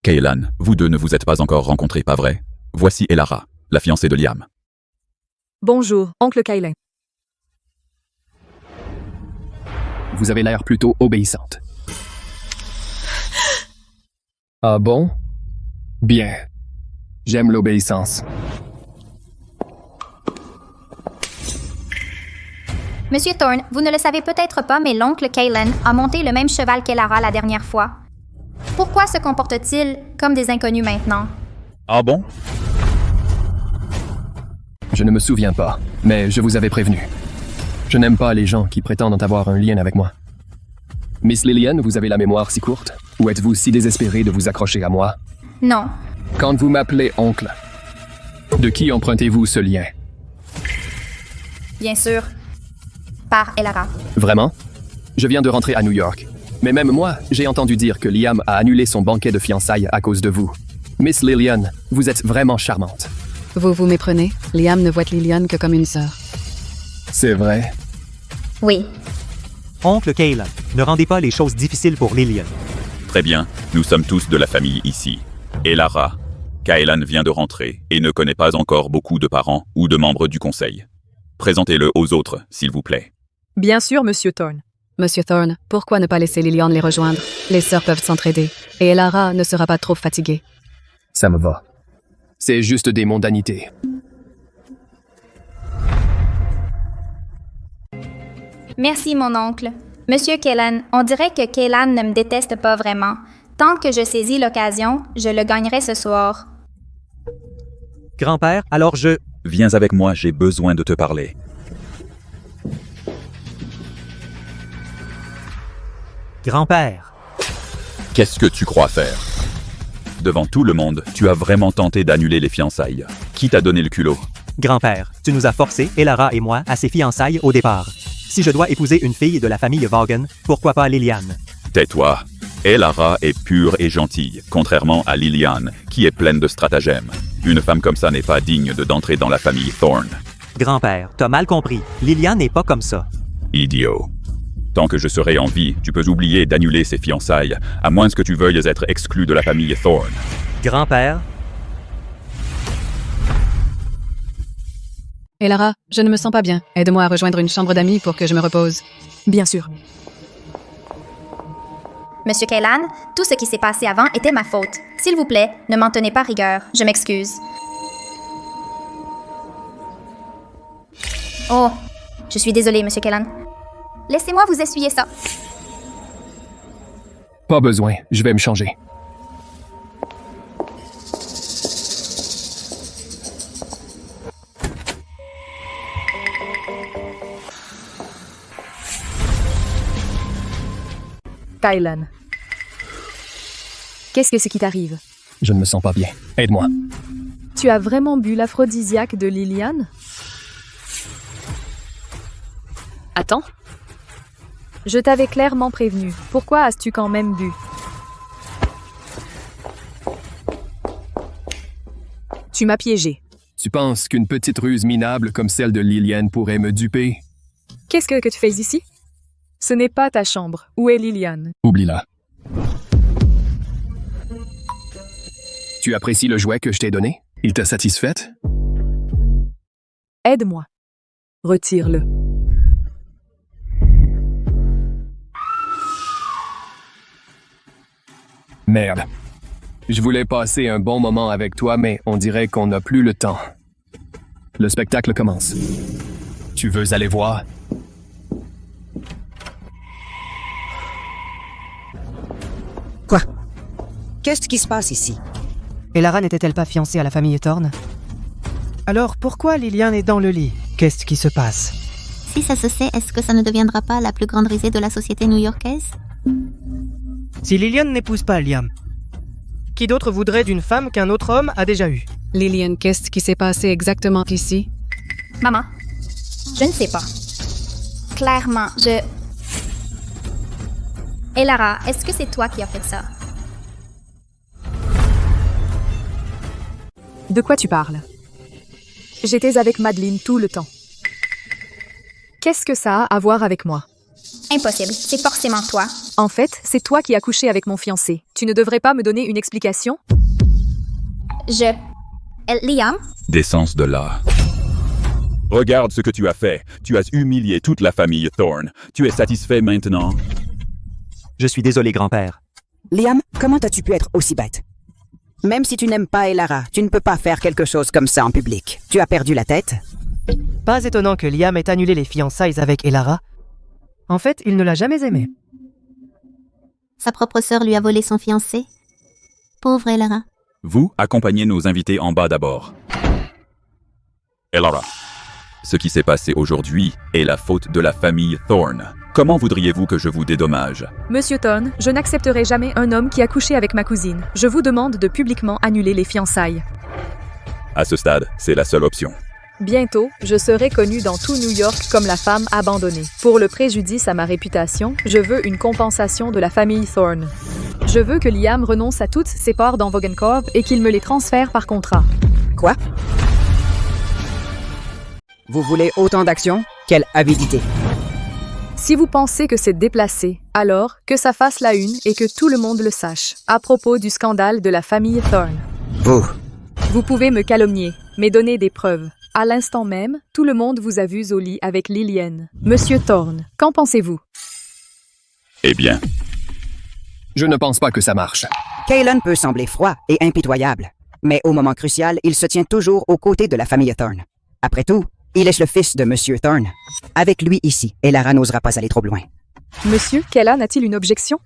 Kaylan, vous deux ne vous êtes pas encore rencontrés, pas vrai? Voici Elara, la fiancée de Liam. Bonjour, oncle Kaylan. Vous avez l'air plutôt obéissante. Ah bon? Bien. J'aime l'obéissance. Monsieur Thorne, vous ne le savez peut-être pas, mais l'oncle Kaylan a monté le même cheval qu'Elara la dernière fois. Pourquoi se comporte-t-il comme des inconnus maintenant? Ah bon? Je ne me souviens pas, mais je vous avais prévenu. Je n'aime pas les gens qui prétendent avoir un lien avec moi. Miss Lillian, vous avez la mémoire si courte? Ou êtes-vous si désespéré de vous accrocher à moi? Non. Quand vous m'appelez oncle, de qui empruntez-vous ce lien? Bien sûr. Par Elara. Vraiment? Je viens de rentrer à New York. Mais même moi, j'ai entendu dire que Liam a annulé son banquet de fiançailles à cause de vous. Miss Lillian, vous êtes vraiment charmante. Vous vous méprenez? Liam ne voit Lillian que comme une sœur. C'est vrai? Oui. Oncle Kaylan, ne rendez pas les choses difficiles pour Lillian. Très bien, nous sommes tous de la famille ici. Elara, Kaylan vient de rentrer et ne connaît pas encore beaucoup de parents ou de membres du conseil. Présentez-le aux autres, s'il vous plaît. Bien sûr, Monsieur Thorne. Monsieur Thorne, pourquoi ne pas laisser Lillian les rejoindre? Les sœurs peuvent s'entraider. Et Elara ne sera pas trop fatiguée. Ça me va. C'est juste des mondanités. Merci, mon oncle. Monsieur Kaylan, on dirait que Kaylan ne me déteste pas vraiment. Tant que je saisis l'occasion, je le gagnerai ce soir. Grand-père, alors je... Viens avec moi, j'ai besoin de te parler. Grand-père. Qu'est-ce que tu crois faire? Devant tout le monde, tu as vraiment tenté d'annuler les fiançailles. Qui t'a donné le culot? Grand-père, tu nous as forcés, Elara et moi, à ces fiançailles au départ. Si je dois épouser une fille de la famille Vaughan, pourquoi pas Lillian? Tais-toi. Elara est pure et gentille, contrairement à Lillian, qui est pleine de stratagèmes. Une femme comme ça n'est pas digne d'entrer dans la famille Thorne. Grand-père, t'as mal compris. Lillian n'est pas comme ça. Idiot. Tant que je serai en vie, tu peux oublier d'annuler ces fiançailles, à moins que tu veuilles être exclu de la famille Thorne. Grand-père. Elara, je ne me sens pas bien. Aide-moi à rejoindre une chambre d'amis pour que je me repose. Bien sûr. Monsieur Kaylan, tout ce qui s'est passé avant était ma faute. S'il vous plaît, ne m'en tenez pas rigueur. Je m'excuse. Oh, je suis désolée, Monsieur Kaylan. Laissez-moi vous essuyer ça. Pas besoin, je vais me changer. Kaylan. Qu'est-ce que c'est qui t'arrive? Je ne me sens pas bien. Aide-moi. Tu as vraiment bu l'aphrodisiaque de Lillian? Attends. Je t'avais clairement prévenu. Pourquoi as-tu quand même bu? Tu m'as piégé. Tu penses qu'une petite ruse minable comme celle de Lillian pourrait me duper? Qu'est-ce que tu fais ici? Ce n'est pas ta chambre. Où est Lillian? Oublie-la. Tu apprécies le jouet que je t'ai donné? Il t'a satisfaite? Aide-moi. Retire-le. Merde. Je voulais passer un bon moment avec toi, mais on dirait qu'on n'a plus le temps. Le spectacle commence. Tu veux aller voir? Quoi? Qu'est-ce qui se passe ici? Elara n'était-elle pas fiancée à la famille Thorne? Alors pourquoi Liliane est dans le lit? Qu'est-ce qui se passe? Si ça se sait, est-ce que ça ne deviendra pas la plus grande risée de la société new-yorkaise? Si Liliane n'épouse pas Liam, qui d'autre voudrait d'une femme qu'un autre homme a déjà eu? Liliane, qu'est-ce qui s'est passé exactement ici? Maman, je ne sais pas. Clairement, Et Lara, est-ce que c'est toi qui as fait ça? De quoi tu parles? J'étais avec Madeleine tout le temps. Qu'est-ce que ça a à voir avec moi? Impossible, c'est forcément toi. En fait, c'est toi qui as couché avec mon fiancé. Tu ne devrais pas me donner une explication? Liam? Décence de là. Regarde ce que tu as fait. Tu as humilié toute la famille Thorne. Tu es satisfait maintenant? Je suis désolé, grand-père. Liam, comment as-tu pu être aussi bête? Même si tu n'aimes pas Elara, tu ne peux pas faire quelque chose comme ça en public. Tu as perdu la tête? Pas étonnant que Liam ait annulé les fiançailles avec Elara. En fait, il ne l'a jamais aimée. Sa propre sœur lui a volé son fiancé. Pauvre Elara. Vous, accompagnez nos invités en bas d'abord. Elara, ce qui s'est passé aujourd'hui est la faute de la famille Thorne. Comment voudriez-vous que je vous dédommage? Monsieur Thorne, je n'accepterai jamais un homme qui a couché avec ma cousine. Je vous demande de publiquement annuler les fiançailles. À ce stade, c'est la seule option. Bientôt, je serai connue dans tout New York comme la femme abandonnée. Pour le préjudice à ma réputation, je veux une compensation de la famille Thorne. Je veux que Liam renonce à toutes ses parts dans Vaughan Corp et qu'il me les transfère par contrat. Quoi? Vous voulez autant d'action? Quelle avidité! Si vous pensez que c'est déplacé, alors que ça fasse la une et que tout le monde le sache, à propos du scandale de la famille Thorne. Vous pouvez me calomnier, mais donner des preuves. À l'instant même, tout le monde vous a vu au lit avec Liliane. Monsieur Thorne, qu'en pensez-vous? Eh bien... Je ne pense pas que ça marche. Kaylan peut sembler froid et impitoyable, mais au moment crucial, il se tient toujours aux côtés de la famille Thorne. Après tout, il est le fils de Monsieur Thorne. Avec lui ici, Elara n'osera pas aller trop loin. Monsieur, Kaylan a-t-il une objection?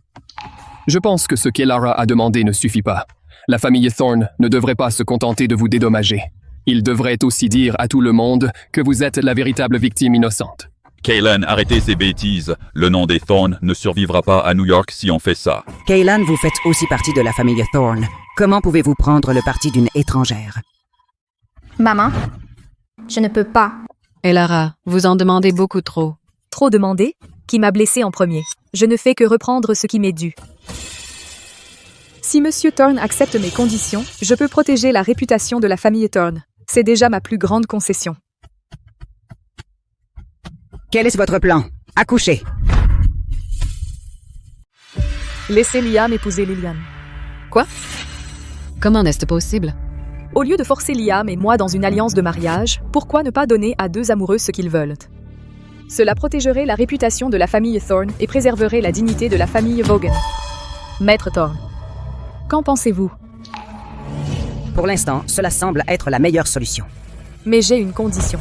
Je pense que ce qu'Elara a demandé ne suffit pas. La famille Thorne ne devrait pas se contenter de vous dédommager. Il devrait aussi dire à tout le monde que vous êtes la véritable victime innocente. Kaylan, arrêtez ces bêtises. Le nom des Thorne ne survivra pas à New York si on fait ça. Kaylan, vous faites aussi partie de la famille Thorne. Comment pouvez-vous prendre le parti d'une étrangère? Maman, je ne peux pas. Elara, vous en demandez beaucoup trop. Trop demandé? Qui m'a blessé en premier? Je ne fais que reprendre ce qui m'est dû. Si Monsieur Thorne accepte mes conditions, je peux protéger la réputation de la famille Thorne. C'est déjà ma plus grande concession. Quel est votre plan? Accouchez! Laissez Liam épouser Liliane. Quoi? Comment est-ce possible? Au lieu de forcer Liam et moi dans une alliance de mariage, pourquoi ne pas donner à deux amoureux ce qu'ils veulent? Cela protégerait la réputation de la famille Thorne et préserverait la dignité de la famille Vaughan. Maître Thorne, qu'en pensez-vous? Pour l'instant, cela semble être la meilleure solution. Mais j'ai une condition.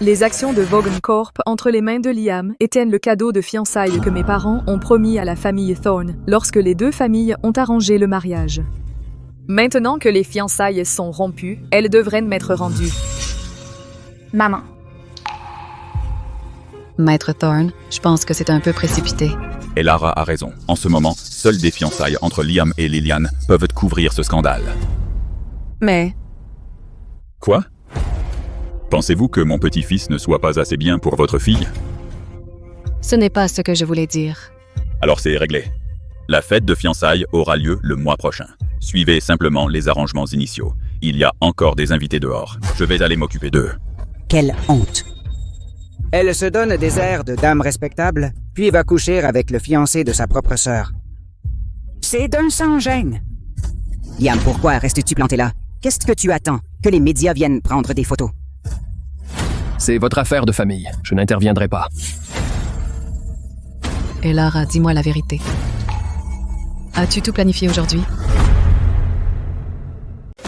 Les actions de Vaughan Corp entre les mains de Liam étaient le cadeau de fiançailles que mes parents ont promis à la famille Thorne lorsque les deux familles ont arrangé le mariage. Maintenant que les fiançailles sont rompues, elles devraient m'être rendues. Maman. Maître Thorne, je pense que c'est un peu précipité. Elara a raison. En ce moment, seules des fiançailles entre Liam et Liliane peuvent couvrir ce scandale. Mais... Quoi? Pensez-vous que mon petit-fils ne soit pas assez bien pour votre fille? Ce n'est pas ce que je voulais dire. Alors c'est réglé. La fête de fiançailles aura lieu le mois prochain. Suivez simplement les arrangements initiaux. Il y a encore des invités dehors. Je vais aller m'occuper d'eux. Quelle honte! Elle se donne des airs de dame respectable, puis va coucher avec le fiancé de sa propre sœur. C'est d'un sans-gêne! Liam, pourquoi restes-tu planté là? Qu'est-ce que tu attends? Que les médias viennent prendre des photos? C'est votre affaire de famille. Je n'interviendrai pas. Elara, dis-moi la vérité. As-tu tout planifié aujourd'hui?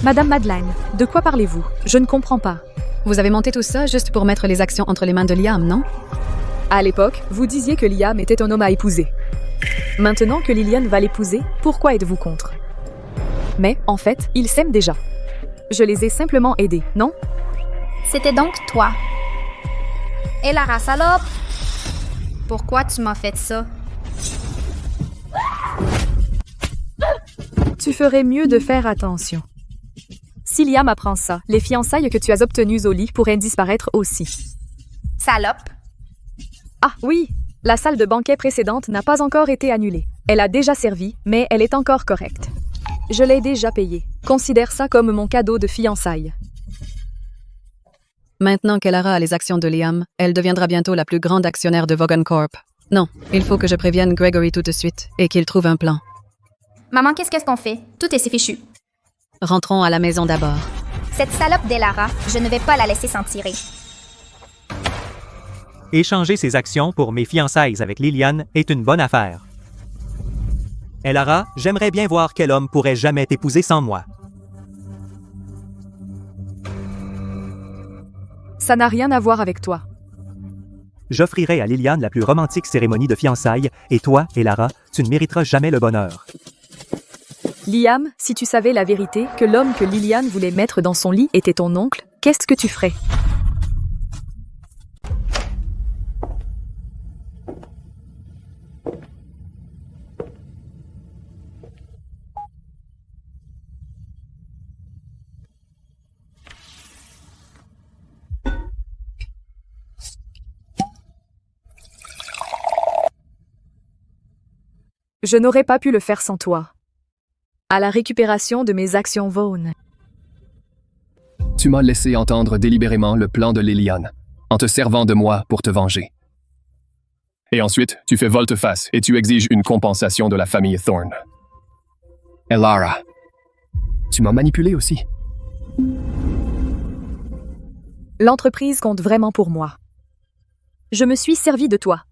Madame Madeleine, de quoi parlez-vous? Je ne comprends pas. Vous avez monté tout ça juste pour mettre les actions entre les mains de Liam, non? À l'époque, vous disiez que Liam était un homme à épouser. Maintenant que Liliane va l'épouser, pourquoi êtes-vous contre? Mais, en fait, ils s'aiment déjà. Je les ai simplement aidés, non? C'était donc toi. Hé Lara, salope! Pourquoi tu m'as fait ça? Tu ferais mieux de faire attention. Si Liam apprend ça, les fiançailles que tu as obtenues au lit pourraient disparaître aussi. Salope? Ah oui, la salle de banquet précédente n'a pas encore été annulée. Elle a déjà servi, mais elle est encore correcte. Je l'ai déjà payée. Considère ça comme mon cadeau de fiançailles. Maintenant qu'Elara a les actions de Liam, elle deviendra bientôt la plus grande actionnaire de Vaughan Corp. Non, il faut que je prévienne Gregory tout de suite et qu'il trouve un plan. Maman, qu'est-ce qu'on fait? Tout est si fichu. Rentrons à la maison d'abord. Cette salope d'Elara, je ne vais pas la laisser s'en tirer. Échanger ses actions pour mes fiançailles avec Liliane est une bonne affaire. Elara, j'aimerais bien voir quel homme pourrait jamais t'épouser sans moi. Ça n'a rien à voir avec toi. J'offrirai à Liliane la plus romantique cérémonie de fiançailles, et toi, Elara, tu ne mériteras jamais le bonheur. Liam, si tu savais la vérité, que l'homme que Liliane voulait mettre dans son lit était ton oncle, qu'est-ce que tu ferais? Je n'aurais pas pu le faire sans toi. À la récupération de mes actions Vaughan. Tu m'as laissé entendre délibérément le plan de Liliane, en te servant de moi pour te venger. Et ensuite, tu fais volte-face et tu exiges une compensation de la famille Thorne. Elara, tu m'as manipulé aussi. L'entreprise compte vraiment pour moi. Je me suis servi de toi.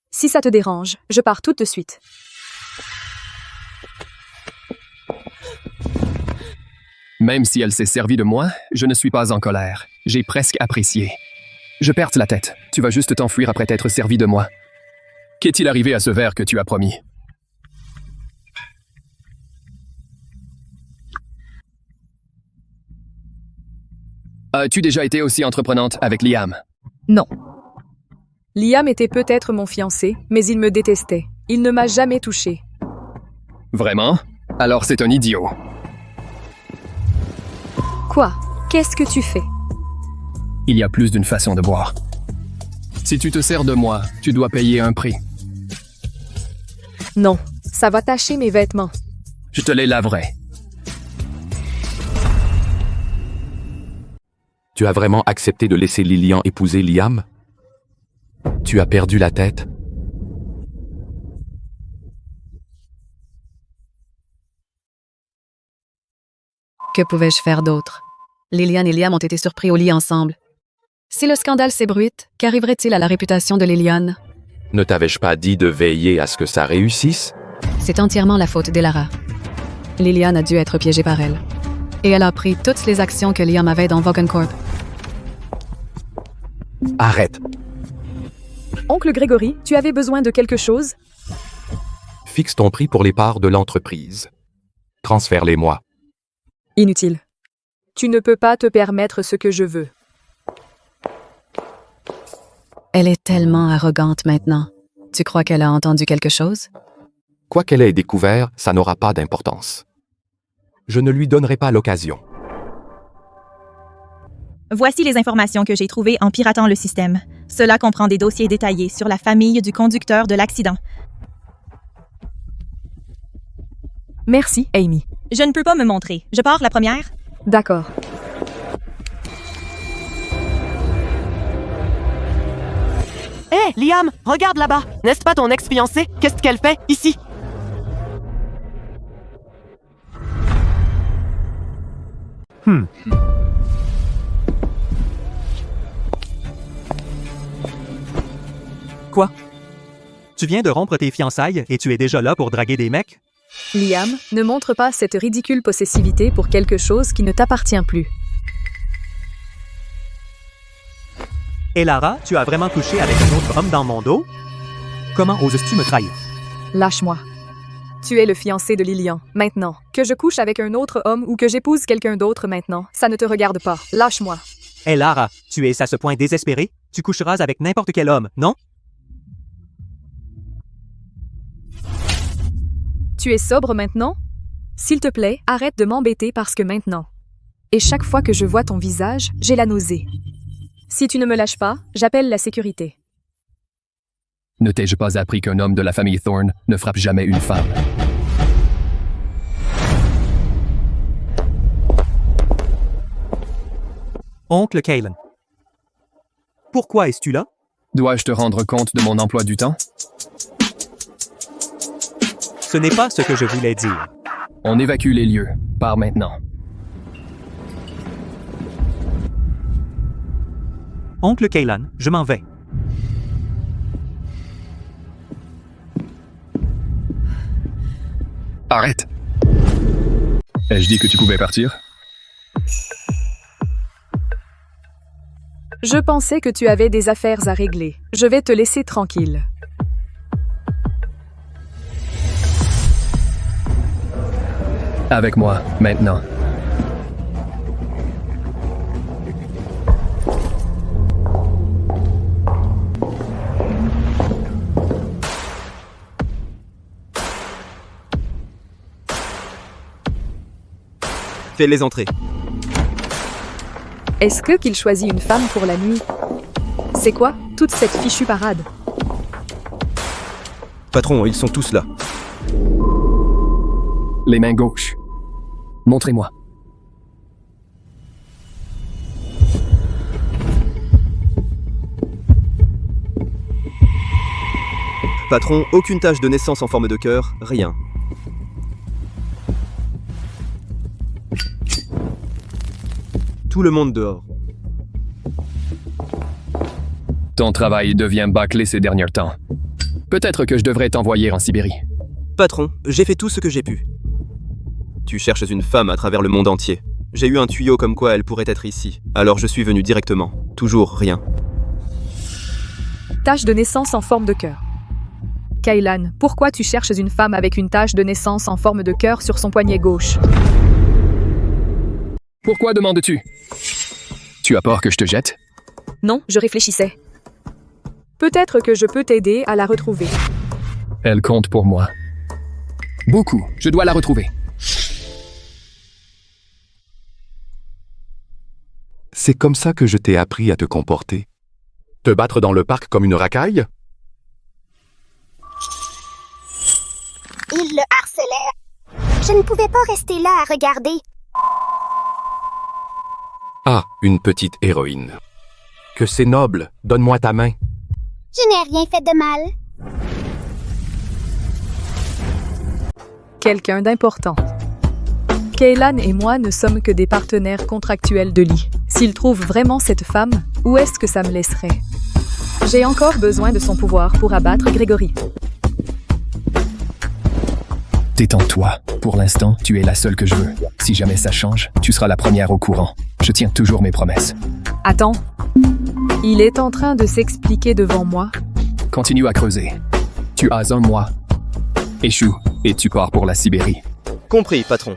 Si ça te dérange, je pars tout de suite. Même si elle s'est servie de moi, je ne suis pas en colère. J'ai presque apprécié. Je perds la tête. Tu vas juste t'enfuir après t'être servi de moi. Qu'est-il arrivé à ce verre que tu as promis? As-tu déjà été aussi entreprenante avec Liam? Non. Liam était peut-être mon fiancé, mais il me détestait. Il ne m'a jamais touché. Vraiment? Alors c'est un idiot. Quoi? Qu'est-ce que tu fais? Il y a plus d'une façon de boire. Si tu te sers de moi, tu dois payer un prix. Non, ça va tacher mes vêtements. Je te les laverai. Tu as vraiment accepté de laisser Lilian épouser Liam? Tu as perdu la tête? Que pouvais-je faire d'autre? Liliane et Liam ont été surpris au lit ensemble. Si le scandale s'ébruite, qu'arriverait-il à la réputation de Liliane? Ne t'avais-je pas dit de veiller à ce que ça réussisse? C'est entièrement la faute d'Elara. Liliane a dû être piégée par elle. Et elle a pris toutes les actions que Liam avait dans Vaughan Corp. Arrête. Oncle Gregory, tu avais besoin de quelque chose? Fixe ton prix pour les parts de l'entreprise. Transfère-les-moi. Inutile. Tu ne peux pas te permettre ce que je veux. Elle est tellement arrogante maintenant. Tu crois qu'elle a entendu quelque chose? Quoi qu'elle ait découvert, ça n'aura pas d'importance. Je ne lui donnerai pas l'occasion. Voici les informations que j'ai trouvées en piratant le système. Cela comprend des dossiers détaillés sur la famille du conducteur de l'accident. Merci, Amy. Je ne peux pas me montrer. Je pars la première? D'accord. Hé, Liam, regarde là-bas. N'est-ce pas ton ex-fiancée? Qu'est-ce qu'elle fait ici? Quoi? Tu viens de rompre tes fiançailles et tu es déjà là pour draguer des mecs? Liam, ne montre pas cette ridicule possessivité pour quelque chose qui ne t'appartient plus. Et Lara, tu as vraiment couché avec un autre homme dans mon dos? Comment oses-tu me trahir? Lâche-moi. Tu es le fiancé de Lilian, maintenant. Que je couche avec un autre homme ou que j'épouse quelqu'un d'autre maintenant, ça ne te regarde pas. Lâche-moi. Hé Lara, tu es à ce point désespéré? Tu coucheras avec n'importe quel homme, non? Tu es sobre maintenant? S'il te plaît, arrête de m'embêter parce que maintenant. Et chaque fois que je vois ton visage, j'ai la nausée. Si tu ne me lâches pas, j'appelle la sécurité. Ne t'ai-je pas appris qu'un homme de la famille Thorne ne frappe jamais une femme? Oncle Kaylan. Pourquoi es-tu là? Dois-je te rendre compte de mon emploi du temps? Ce n'est pas ce que je voulais dire. On évacue les lieux. Pars maintenant. Oncle Kaylan, je m'en vais. Arrête. Ai-je dit que tu pouvais partir? Je pensais que tu avais des affaires à régler. Je vais te laisser tranquille. Avec moi, maintenant. Fais-les entrer. Est-ce qu'il choisit une femme pour la nuit? C'est quoi, toute cette fichue parade? Patron, ils sont tous là. Les mains gauches. Montrez-moi. Patron, aucune tache de naissance en forme de cœur, rien. Tout le monde dehors. Ton travail devient bâclé ces derniers temps. Peut-être que je devrais t'envoyer en Sibérie. Patron, j'ai fait tout ce que j'ai pu. Tu cherches une femme à travers le monde entier. J'ai eu un tuyau comme quoi elle pourrait être ici. Alors je suis venu directement. Toujours rien. Tache de naissance en forme de cœur. Kaylan, pourquoi tu cherches une femme avec une tache de naissance en forme de cœur sur son poignet gauche? Pourquoi demandes-tu? Tu as peur que je te jette? Non, je réfléchissais. Peut-être que je peux t'aider à la retrouver. Elle compte pour moi. Beaucoup. Je dois la retrouver. C'est comme ça que je t'ai appris à te comporter. Te battre dans le parc comme une racaille? Ils le harcelèrent. Je ne pouvais pas rester là à regarder. Ah, une petite héroïne. Que c'est noble. Donne-moi ta main. Je n'ai rien fait de mal. Quelqu'un d'important. Kaylan et moi ne sommes que des partenaires contractuels de lit. S'il trouve vraiment cette femme, où est-ce que ça me laisserait? J'ai encore besoin de son pouvoir pour abattre Grégory. Détends-toi. Pour l'instant, tu es la seule que je veux. Si jamais ça change, tu seras la première au courant. Je tiens toujours mes promesses. Attends. Il est en train de s'expliquer devant moi. Continue à creuser. Tu as un mois. Échoue, et tu pars pour la Sibérie. Compris, patron.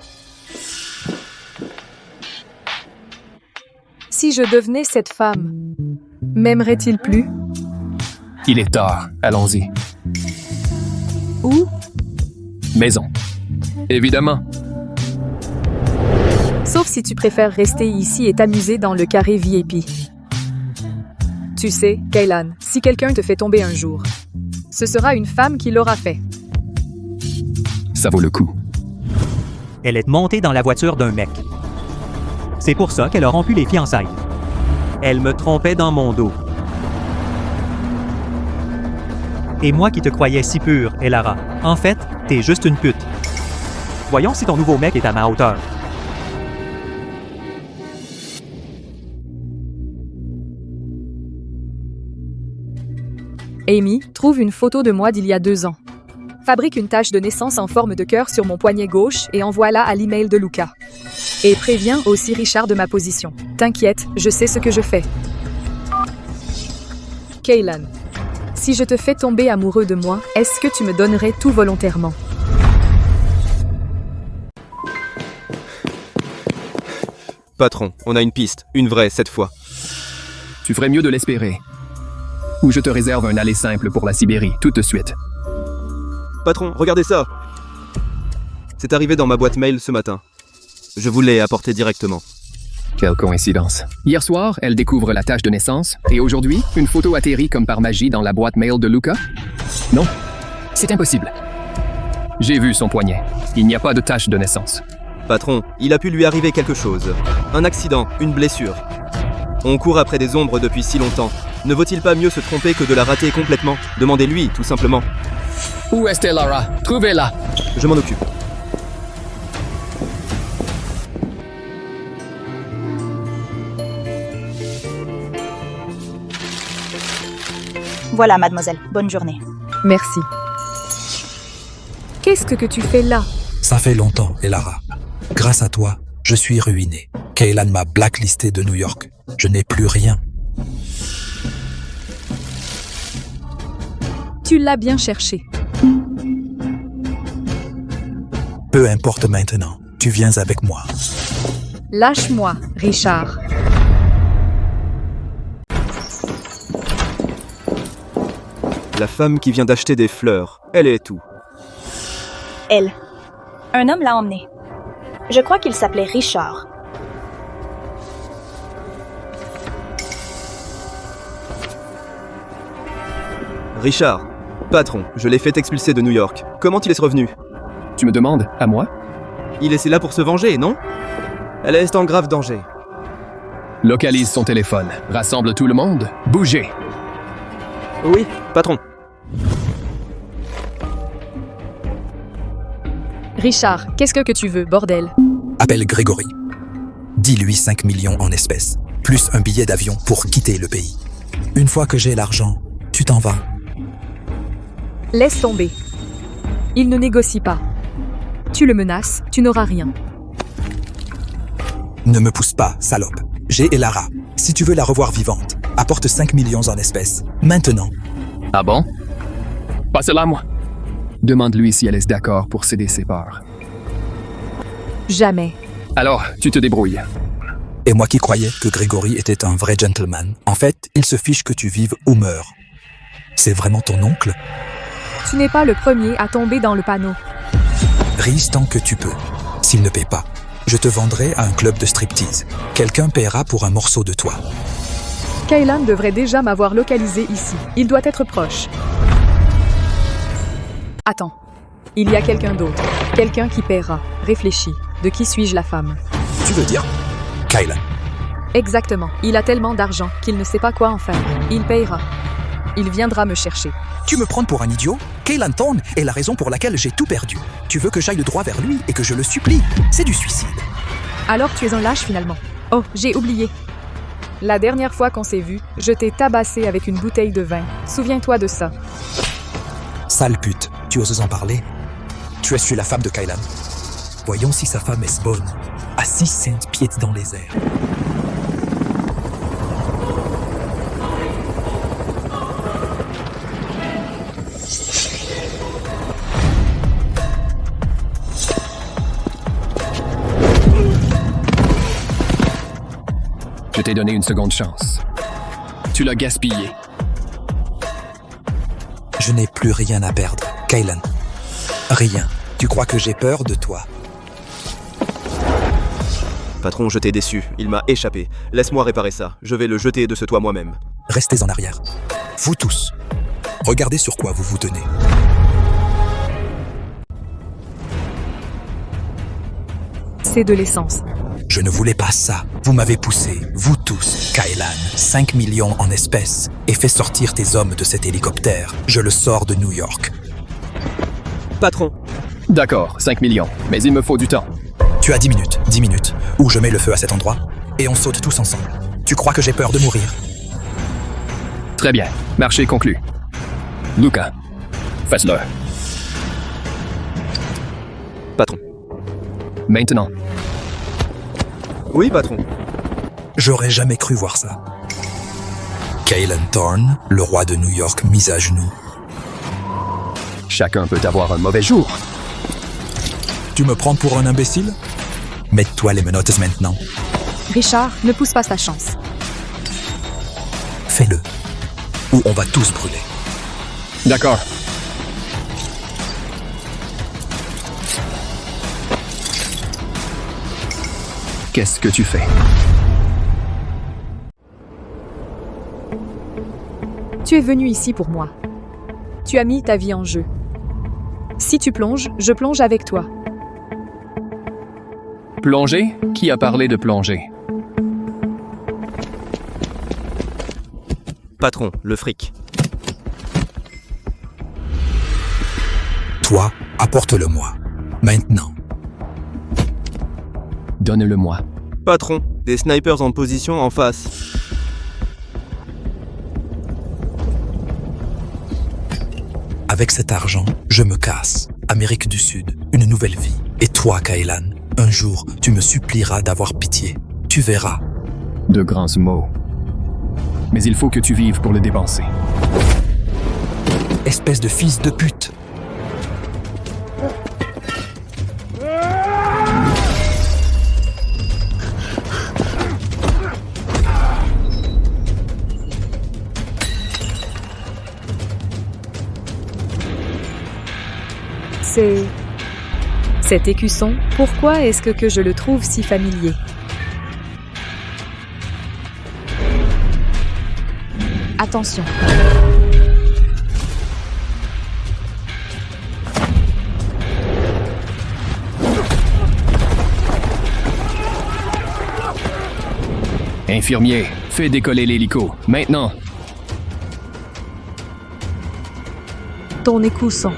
Si je devenais cette femme, m'aimerait-il plus? Il est tard. Allons-y. Où? Maison. Évidemment. Sauf si tu préfères rester ici et t'amuser dans le carré VIP. Tu sais, Kaylan, si quelqu'un te fait tomber un jour, ce sera une femme qui l'aura fait. Ça vaut le coup. Elle est montée dans la voiture d'un mec. C'est pour ça qu'elle a rompu les fiançailles. Elle me trompait dans mon dos. Et moi qui te croyais si pure, Elara, en fait, t'es juste une pute. Voyons si ton nouveau mec est à ma hauteur. Amy, trouve une photo de moi d'il y a 2 ans. Fabrique une tache de naissance en forme de cœur sur mon poignet gauche et envoie-la à l'email de Luca. Et préviens aussi Richard de ma position. T'inquiète, je sais ce que je fais. Kaylan, si je te fais tomber amoureux de moi, est-ce que tu me donnerais tout volontairement? Patron, on a une piste. Une vraie, cette fois. tu ferais mieux de l'espérer. Ou je te réserve un aller simple pour la Sibérie, tout de suite. Patron, regardez ça. C'est arrivé dans ma boîte mail ce matin. Je vous l'ai apporté directement. Quelle coïncidence. Hier soir, elle découvre la tâche de naissance, et aujourd'hui, une photo atterrit comme par magie dans la boîte mail de Luca? Non, c'est impossible. J'ai vu son poignet. Il n'y a pas de tâche de naissance. Patron, il a pu lui arriver quelque chose. Un accident, une blessure. On court après des ombres depuis si longtemps. Ne vaut-il pas mieux se tromper que de la rater complètement? Demandez-lui, tout simplement. Où est Lara? Trouvez-la. Je m'en occupe. Voilà, mademoiselle. Bonne journée. Merci. Qu'est-ce que tu fais là? Ça fait longtemps, Elara. Grâce à toi, je suis ruiné. Kaylan m'a blacklisté de New York. Je n'ai plus rien. Tu l'as bien cherché. Peu importe maintenant, tu viens avec moi. Lâche-moi, Richard. La femme qui vient d'acheter des fleurs, elle est où? Elle. Un homme l'a emmenée. Je crois qu'il s'appelait Richard. Richard. Patron, je l'ai fait expulser de New York. Comment il est revenu? Tu me demandes, à moi? Il est là pour se venger, non? Elle est en grave danger. Localise son téléphone. Rassemble tout le monde. Bougez. Oui, patron. Richard, qu'est-ce que tu veux, bordel? Appelle Grégory. Dis-lui 5 millions en espèces, plus un billet d'avion pour quitter le pays. Une fois que j'ai l'argent, tu t'en vas. Laisse tomber. Il ne négocie pas. Tu le menaces, tu n'auras rien. Ne me pousse pas, salope. J'ai Elara. Si tu veux la revoir vivante, apporte 5 millions en espèces. Maintenant. Ah bon? Passe-la à moi. Demande-lui si elle est d'accord pour céder ses parts. Jamais. Alors, tu te débrouilles. Et moi qui croyais que Grégory était un vrai gentleman, en fait, il se fiche que tu vives ou meurs. C'est vraiment ton oncle? Tu n'es pas le premier à tomber dans le panneau. Rise tant que tu peux. S'il ne paie pas, je te vendrai à un club de striptease. Quelqu'un paiera pour un morceau de toi. Kaylan devrait déjà m'avoir localisé ici. Il doit être proche. Attends. Il y a quelqu'un d'autre. Quelqu'un qui paiera. Réfléchis. De qui suis-je la femme? Tu veux dire Kaylan. Exactement. Il a tellement d'argent qu'il ne sait pas quoi en faire. Il paiera. Il viendra me chercher. Tu me prends pour un idiot? Kaylan Thorne est la raison pour laquelle j'ai tout perdu. Tu veux que j'aille droit vers lui et que je le supplie? C'est du suicide. Alors tu es un lâche finalement. Oh, j'ai oublié. La dernière fois qu'on s'est vu, je t'ai tabassé avec une bouteille de vin. Souviens-toi de ça. Sale pute, tu oses en parler? Tu es la femme de Kaylan. Voyons si sa femme est bonne. À 6 cents pieds dans les airs. Je t'ai donné une seconde chance. Tu l'as gaspillé. Je n'ai plus rien à perdre, Kaylan. Rien. Tu crois que j'ai peur de toi? Patron, je t'ai déçu. Il m'a échappé. Laisse-moi réparer ça. Je vais le jeter de ce toit moi-même. Restez en arrière. Vous tous. Regardez sur quoi vous vous tenez. C'est de l'essence. Je ne voulais pas ça. Vous m'avez poussé, vous tous, Kaylan, 5 millions en espèces, et fait sortir tes hommes de cet hélicoptère. Je le sors de New York. Patron. D'accord, 5 millions, mais il me faut du temps. Tu as 10 minutes, ou je mets le feu à cet endroit, et on saute tous ensemble. Tu crois que j'ai peur de mourir? Très bien, marché conclu. Luca, faites-le. Patron. Maintenant. Oui, patron. J'aurais jamais cru voir ça. Kaylan Thorne, le roi de New York, mis à genoux. Chacun peut avoir un mauvais jour. Tu me prends pour un imbécile? Mets-toi les menottes maintenant. Richard, ne pousse pas sa chance. ou on va tous brûler. D'accord. Qu'est-ce que tu fais? Tu es venu ici pour moi. Tu as mis ta vie en jeu. Si tu plonges, je plonge avec toi. Plonger? Qui a parlé de plonger? Patron, le fric. Toi, apporte-le-moi. Maintenant. Donne-le-moi. Patron, des snipers en position en face. Avec cet argent, je me casse. Amérique du Sud, une nouvelle vie. Et toi, Kaylan, un jour, tu me supplieras d'avoir pitié. Tu verras. De grands mots. Mais il faut que tu vives pour le dépenser. Espèce de fils de pute. Cet écusson, pourquoi est-ce que je le trouve si familier? Attention. Infirmier, fais décoller l'hélico, maintenant. Ton écusson.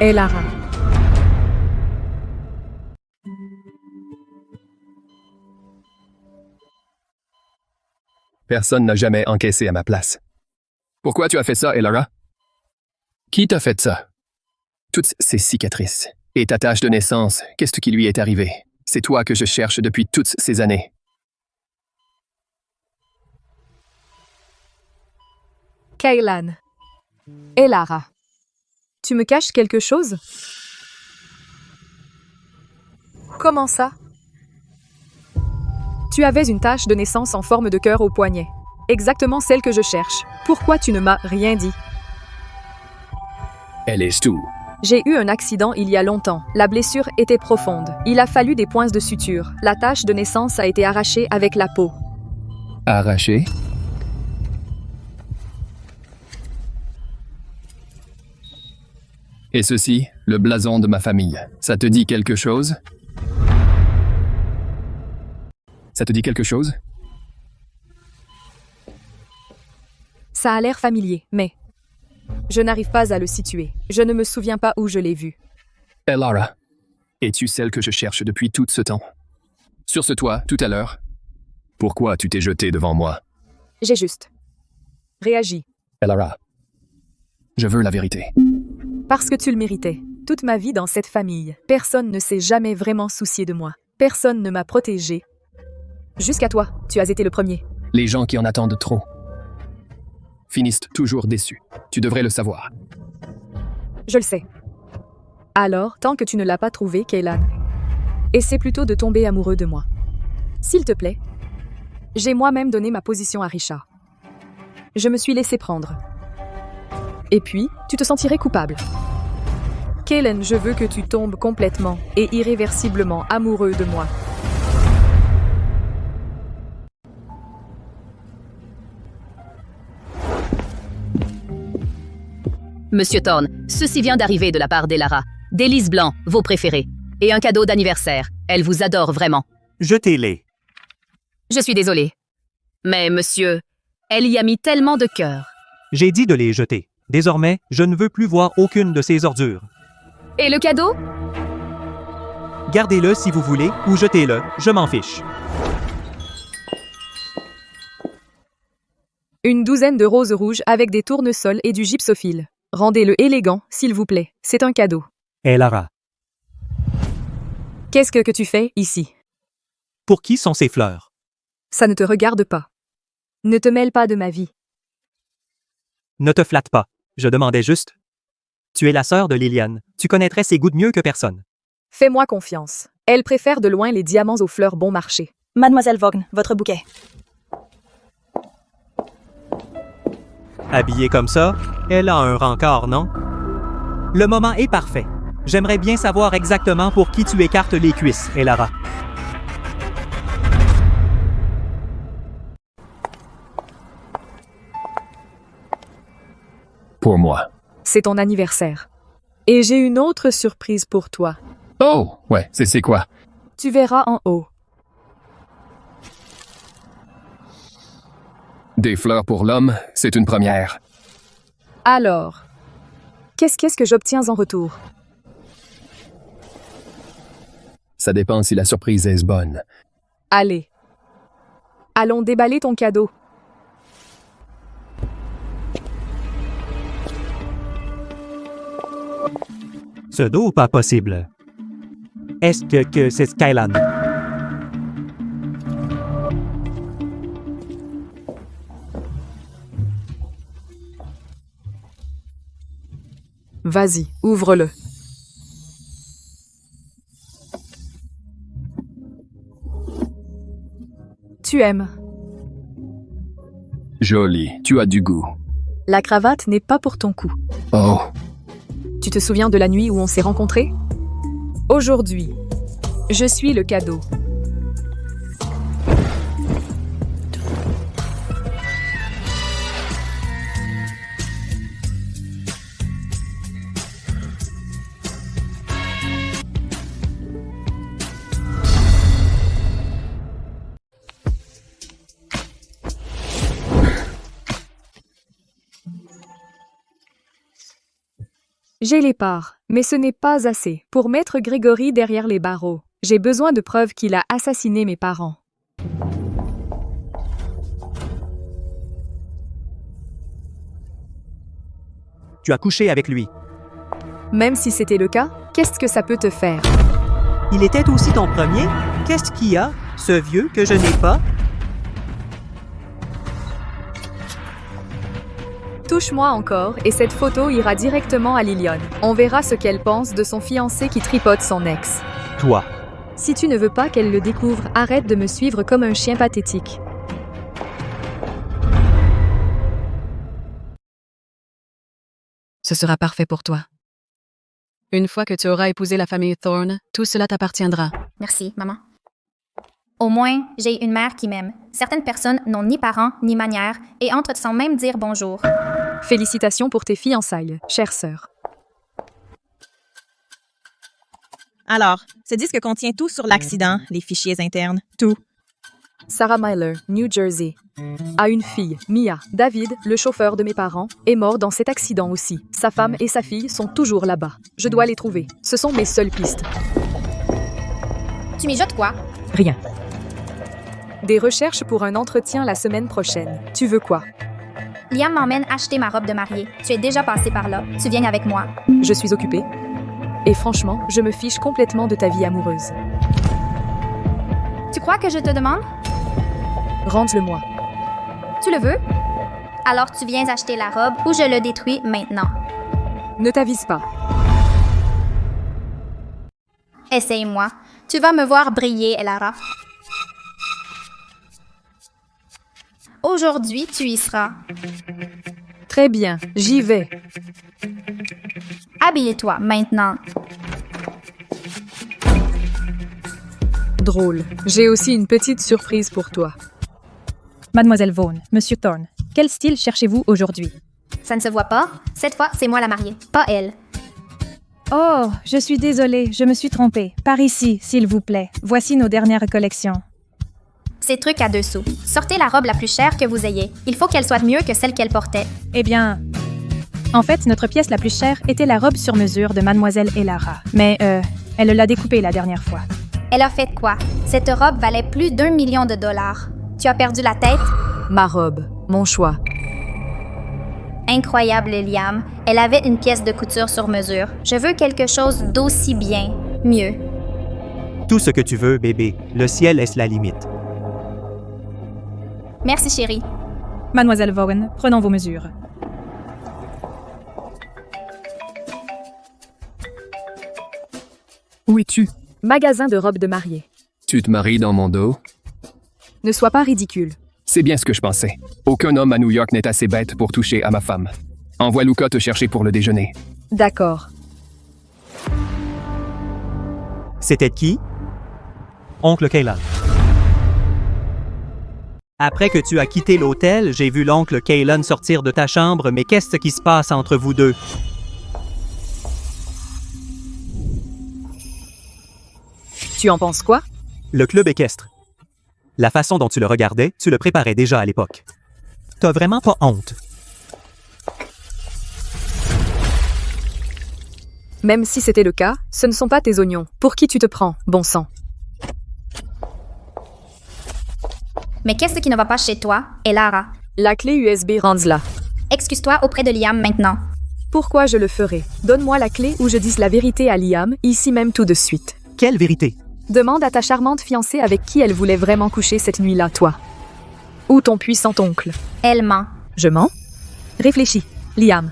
Elara. Personne n'a jamais encaissé à ma place. Pourquoi tu as fait ça, Elara? Qui t'a fait ça? Toutes ces cicatrices. Et ta tache de naissance, qu'est-ce qui lui est arrivé? C'est toi que je cherche depuis toutes ces années. Kaylan. Elara. Tu me caches quelque chose? Comment ça? Tu avais une tache de naissance en forme de cœur au poignet. Exactement celle que je cherche. Pourquoi tu ne m'as rien dit? Elle est tout. J'ai eu un accident il y a longtemps. La blessure était profonde. Il a fallu des points de suture. La tache de naissance a été arrachée avec la peau. Arrachée? Et ceci, le blason de ma famille. Ça te dit quelque chose? Ça te dit quelque chose? Ça a l'air familier, mais je n'arrive pas à le situer. Je ne me souviens pas où je l'ai vu. Elara, es-tu celle que je cherche depuis tout ce temps? Sur ce toit, tout à l'heure? Pourquoi tu t'es jetée devant moi? J'ai juste réagi. Elara, je veux la vérité. Parce que tu le méritais. Toute ma vie dans cette famille, personne ne s'est jamais vraiment soucié de moi. Personne ne m'a protégée. Jusqu'à toi, tu as été le premier. Les gens qui en attendent trop finissent toujours déçus. Tu devrais le savoir. Je le sais. Alors, tant que tu ne l'as pas trouvé, Kaylan, essaie plutôt de tomber amoureux de moi. S'il te plaît. J'ai moi-même donné ma position à Richard. Je me suis laissé prendre. Et puis, tu te sentirais coupable. Kaylan, je veux que tu tombes complètement et irréversiblement amoureux de moi. Monsieur Thorne, ceci vient d'arriver de la part d'Elara. Des lys blancs, vos préférés. Et un cadeau d'anniversaire. Elle vous adore vraiment. Jetez-les. Je suis désolée. Mais monsieur, elle y a mis tellement de cœur. J'ai dit de les jeter. Désormais, je ne veux plus voir aucune de ces ordures. Et le cadeau? Gardez-le si vous voulez, ou jetez-le, je m'en fiche. Une douzaine de roses rouges avec des tournesols et du gypsophile. Rendez-le élégant, s'il vous plaît. C'est un cadeau. Elara. Qu'est-ce que tu fais ici? Pour qui sont ces fleurs? Ça ne te regarde pas. Ne te mêle pas de ma vie. Ne te flatte pas. Je demandais juste. Tu es la sœur de Liliane. Tu connaîtrais ses goûts de mieux que personne. Fais-moi confiance. Elle préfère de loin les diamants aux fleurs bon marché. Mademoiselle Vaughn, votre bouquet. Habillée comme ça, elle a un rencard, non? Le moment est parfait. J'aimerais bien savoir exactement pour qui tu écartes les cuisses, Elara. Pour moi. C'est ton anniversaire. Et j'ai une autre surprise pour toi. Oh, ouais, c'est quoi? Tu verras en haut. Des fleurs pour l'homme, c'est une première. Alors, qu'est-ce que j'obtiens en retour? Ça dépend si la surprise est bonne. Allez. Allons déballer ton cadeau. Pseudo ou pas possible? Est-ce que c'est Skylan? Vas-y, ouvre-le. Tu aimes. Joli, tu as du goût. La cravate n'est pas pour ton cou. Oh. Tu te souviens de la nuit où on s'est rencontrés? Aujourd'hui, je suis le cadeau. J'ai les parts, mais ce n'est pas assez pour mettre Grégory derrière les barreaux. J'ai besoin de preuves qu'il a assassiné mes parents. Tu as couché avec lui. Même si c'était le cas, qu'est-ce que ça peut te faire? Il était aussi ton premier? Qu'est-ce qu'il y a, ce vieux que je n'ai pas? Touche-moi encore et cette photo ira directement à Liliane. On verra ce qu'elle pense de son fiancé qui tripote son ex. Toi. Si tu ne veux pas qu'elle le découvre, arrête de me suivre comme un chien pathétique. Ce sera parfait pour toi. Une fois que tu auras épousé la famille Thorne, tout cela t'appartiendra. Merci, maman. Au moins, j'ai une mère qui m'aime. Certaines personnes n'ont ni parents, ni manières, et entrent sans même dire bonjour. Félicitations pour tes fiançailles, chère sœur. Alors, ce disque contient tout sur l'accident, les fichiers internes, tout. Sarah Myler, New Jersey, a une fille, Mia. David, le chauffeur de mes parents, est mort dans cet accident aussi. Sa femme et sa fille sont toujours là-bas. Je dois les trouver. Ce sont mes seules pistes. Tu mijotes quoi? Rien. Des recherches pour un entretien la semaine prochaine. Tu veux quoi? Liam m'emmène acheter ma robe de mariée. Tu es déjà passé par là. Tu viens avec moi. Je suis occupée. Et franchement, je me fiche complètement de ta vie amoureuse. Tu crois que je te demande? Rende-le-moi. Tu le veux? Alors tu viens acheter la robe ou je le détruis maintenant. Ne t'avise pas. Essaye-moi. Tu vas me voir briller, Elara. Aujourd'hui, tu y seras. Très bien, j'y vais. Habille-toi maintenant. Drôle. J'ai aussi une petite surprise pour toi. Mademoiselle Vaughn, Monsieur Thorne, quel style cherchez-vous aujourd'hui? Ça ne se voit pas. Cette fois, c'est moi la mariée, pas elle. Oh, je suis désolée, je me suis trompée. Par ici, s'il vous plaît. Voici nos dernières collections. Ces trucs à 2 sous. Sortez la robe la plus chère que vous ayez. Il faut qu'elle soit mieux que celle qu'elle portait. Eh bien, en fait, notre pièce la plus chère était la robe sur mesure de Mademoiselle Elara. Mais, elle l'a découpée la dernière fois. Elle a fait quoi? Cette robe valait plus d'1 million de dollars. Tu as perdu la tête? Ma robe, mon choix. Incroyable, Liam. Elle avait une pièce de couture sur mesure. Je veux quelque chose d'aussi bien, mieux. Tout ce que tu veux, bébé. Le ciel est la limite. Merci, chérie. Mademoiselle Vaughn, prenons vos mesures. Où es-tu? Magasin de robes de mariée. Tu te maries dans mon dos? Ne sois pas ridicule. C'est bien ce que je pensais. Aucun homme à New York n'est assez bête pour toucher à ma femme. Envoie Luca te chercher pour le déjeuner. D'accord. C'était qui? Oncle Kaylan. Après que tu as quitté l'hôtel, j'ai vu l'oncle Kaylan sortir de ta chambre, mais qu'est-ce qui se passe entre vous deux? Tu en penses quoi? Le club équestre. La façon dont tu le regardais, tu le préparais déjà à l'époque. T'as vraiment pas honte. Même si c'était le cas, ce ne sont pas tes oignons. Pour qui tu te prends, bon sang? Mais qu'est-ce qui ne va pas chez toi, Elara? La clé USB, rends-la. Excuse-toi auprès de Liam maintenant. Pourquoi je le ferai? Donne-moi la clé ou je dise la vérité à Liam, ici même tout de suite. Quelle vérité? Demande à ta charmante fiancée avec qui elle voulait vraiment coucher cette nuit-là, toi. Ou ton puissant oncle. Elle ment. Je mens? Réfléchis. Liam.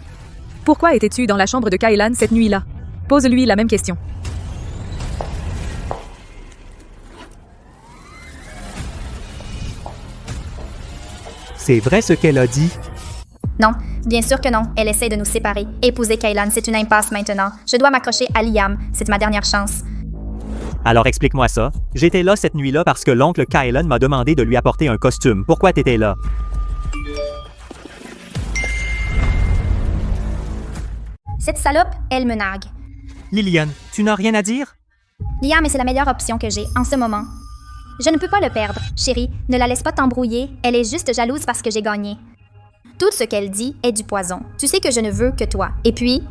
Pourquoi étais-tu dans la chambre de Kaylan cette nuit-là? Pose-lui la même question. C'est vrai ce qu'elle a dit? Non, bien sûr que non. Elle essaie de nous séparer. Épouser Kaylan, c'est une impasse maintenant. Je dois m'accrocher à Liam. C'est ma dernière chance. Alors explique-moi ça. J'étais là cette nuit-là parce que l'oncle Kaylan m'a demandé de lui apporter un costume. Pourquoi t'étais là? Cette salope, elle me nargue. Liliane, tu n'as rien à dire? Liam, c'est la meilleure option que j'ai en ce moment. Je ne peux pas le perdre. Chérie, ne la laisse pas t'embrouiller. Elle est juste jalouse parce que j'ai gagné. Tout ce qu'elle dit est du poison. Tu sais que je ne veux que toi. Et puis,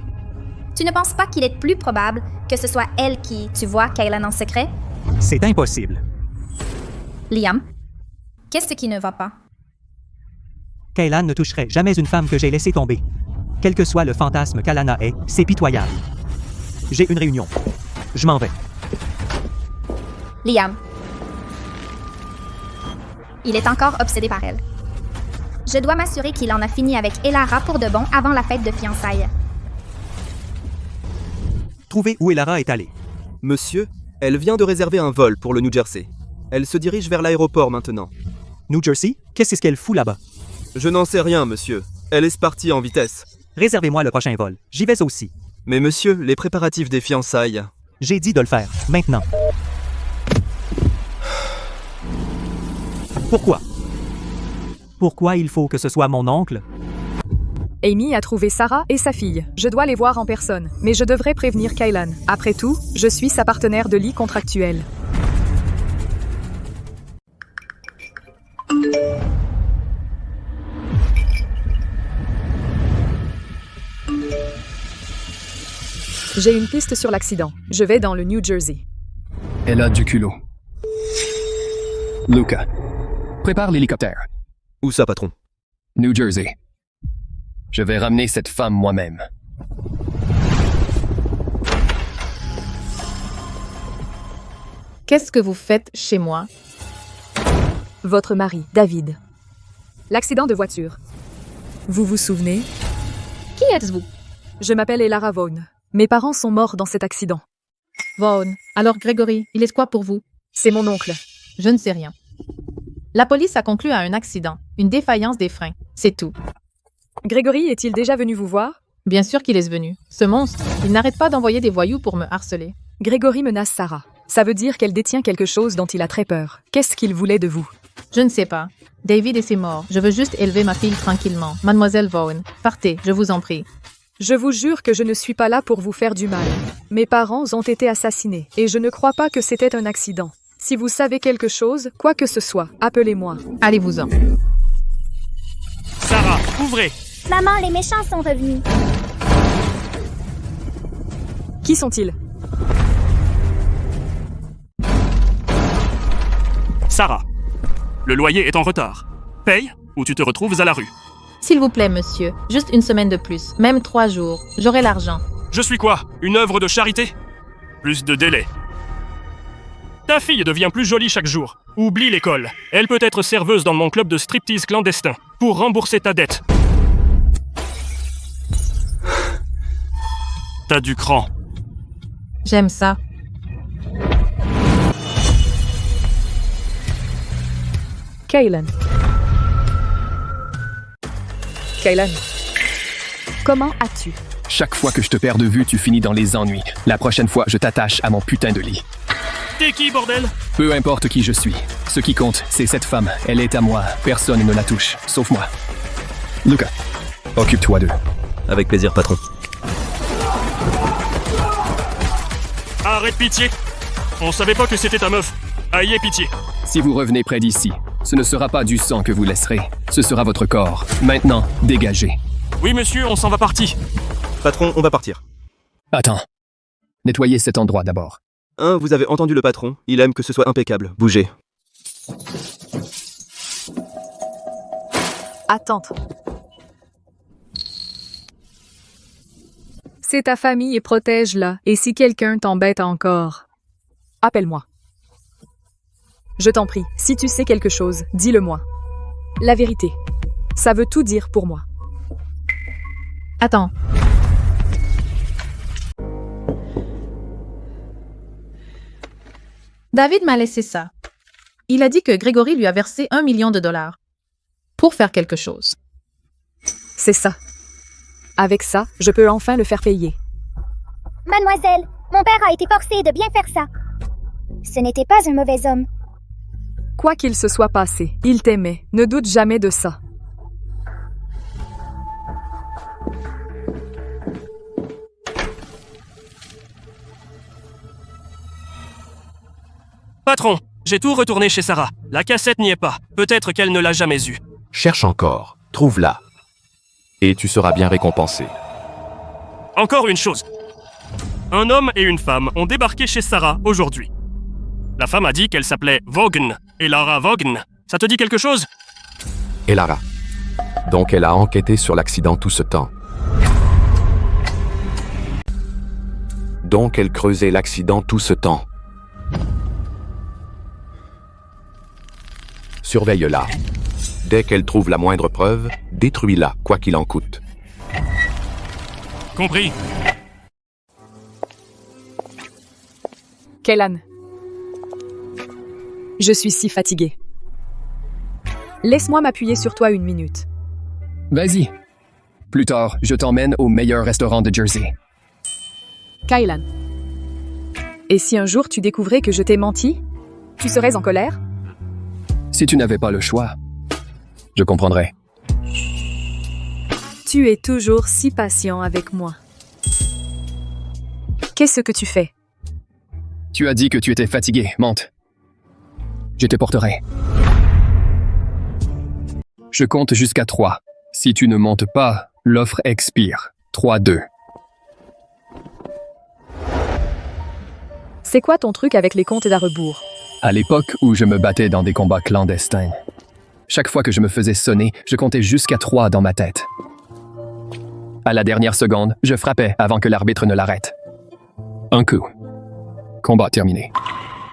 tu ne penses pas qu'il est plus probable que ce soit elle qui, tu vois, Kaylan en secret? C'est impossible. Liam, qu'est-ce qui ne va pas? Kaylan ne toucherait jamais une femme que j'ai laissée tomber. Quel que soit le fantasme qu'Alana est, c'est pitoyable. J'ai une réunion. Je m'en vais. Liam. Il est encore obsédé par elle. Je dois m'assurer qu'il en a fini avec Elara pour de bon avant la fête de fiançailles. Trouvez où Elara est allée. Monsieur, elle vient de réserver un vol pour le New Jersey. Elle se dirige vers l'aéroport maintenant. New Jersey? Qu'est-ce qu'elle fout là-bas? Je n'en sais rien, monsieur. Elle est partie en vitesse. Réservez-moi le prochain vol. J'y vais aussi. Mais monsieur, les préparatifs des fiançailles... J'ai dit de le faire. Maintenant. Pourquoi? Pourquoi il faut que ce soit mon oncle? Amy a trouvé Sarah et sa fille. Je dois les voir en personne, mais je devrais prévenir Kaylan. Après tout, je suis sa partenaire de lit contractuelle. J'ai une piste sur l'accident. Je vais dans le New Jersey. Elle a du culot. Luca, prépare l'hélicoptère. Où ça, patron? New Jersey. Je vais ramener cette femme moi-même. Qu'est-ce que vous faites chez moi? Votre mari, David. L'accident de voiture. Vous vous souvenez? Qui êtes-vous? Je m'appelle Elara Vaughn. Mes parents sont morts dans cet accident. Vaughn. Alors Gregory, il est quoi pour vous? C'est mon oncle. Je ne sais rien. La police a conclu à un accident, une défaillance des freins. C'est tout. Gregory est-il déjà venu vous voir? Bien sûr qu'il est venu. Ce monstre, il n'arrête pas d'envoyer des voyous pour me harceler. Gregory menace Sarah. Ça veut dire qu'elle détient quelque chose dont il a très peur. Qu'est-ce qu'il voulait de vous? Je ne sais pas. David et ses morts. Je veux juste élever ma fille tranquillement. Mademoiselle Vaughn, partez, je vous en prie. Je vous jure que je ne suis pas là pour vous faire du mal. Mes parents ont été assassinés et je ne crois pas que c'était un accident. Si vous savez quelque chose, quoi que ce soit, appelez-moi. Allez-vous-en. Sarah, ouvrez! Maman, les méchants sont revenus. Qui sont-ils? Sarah, le loyer est en retard. Paye ou tu te retrouves à la rue. S'il vous plaît, monsieur, juste une semaine de plus, même 3 jours. J'aurai l'argent. Je suis quoi? Une œuvre de charité? Plus de délai. Ta fille devient plus jolie chaque jour. Oublie l'école. Elle peut être serveuse dans mon club de striptease clandestin pour rembourser ta dette. T'as du cran. J'aime ça. Kaylan. Kaylan. Comment as-tu? Chaque fois que je te perds de vue, tu finis dans les ennuis. La prochaine fois, je t'attache à mon putain de lit. T'es qui, bordel? Peu importe qui je suis. Ce qui compte, c'est cette femme. Elle est à moi. Personne ne la touche, sauf moi. Luca, occupe-toi d'eux. Avec plaisir, patron. Arrête pitié. On savait pas que c'était ta meuf. Ayez pitié. Si vous revenez près d'ici, ce ne sera pas du sang que vous laisserez. Ce sera votre corps. Maintenant, dégagez. Oui, monsieur, on s'en va parti. Patron, on va partir. Attends. Nettoyez cet endroit d'abord. Vous avez entendu le patron. Il aime que ce soit impeccable. Bougez. Attente. C'est ta famille et protège-la. Et si quelqu'un t'embête encore, appelle-moi. Je t'en prie, si tu sais quelque chose, dis-le-moi. La vérité. Ça veut tout dire pour moi. Attends. David m'a laissé ça. Il a dit que Grégory lui a versé $1 million pour faire quelque chose. C'est ça. Avec ça, je peux enfin le faire payer. Mademoiselle, mon père a été forcé de bien faire ça. Ce n'était pas un mauvais homme. Quoi qu'il se soit passé, il t'aimait. Ne doute jamais de ça. Patron, j'ai tout retourné chez Sarah. La cassette n'y est pas. Peut-être qu'elle ne l'a jamais eue. Cherche encore, trouve-la. Et tu seras bien récompensé. Encore une chose. Un homme et une femme ont débarqué chez Sarah aujourd'hui. La femme a dit qu'elle s'appelait Vaughan. Et Lara Vaughan, ça te dit quelque chose? Et Lara. Donc elle a enquêté sur l'accident tout ce temps. Donc elle creusait l'accident tout ce temps. Surveille-la. Dès qu'elle trouve la moindre preuve, détruis-la, quoi qu'il en coûte. Compris. Kaylan. Je suis si fatiguée. Laisse-moi m'appuyer sur toi 1 minute. Vas-y. Plus tard, je t'emmène au meilleur restaurant de Jersey. Kaylan. Et si un jour tu découvrais que je t'ai menti, tu serais en colère? Si tu n'avais pas le choix, je comprendrais. Tu es toujours si patient avec moi. Qu'est-ce que tu fais? Tu as dit que tu étais fatigué, monte. Je te porterai. Je compte jusqu'à 3. Si tu ne montes pas, l'offre expire. 3, 2. C'est quoi ton truc avec les comptes à rebours? À l'époque où je me battais dans des combats clandestins, chaque fois que je me faisais sonner, je comptais jusqu'à 3 dans ma tête. À la dernière seconde, je frappais avant que l'arbitre ne l'arrête. Un coup. Combat terminé.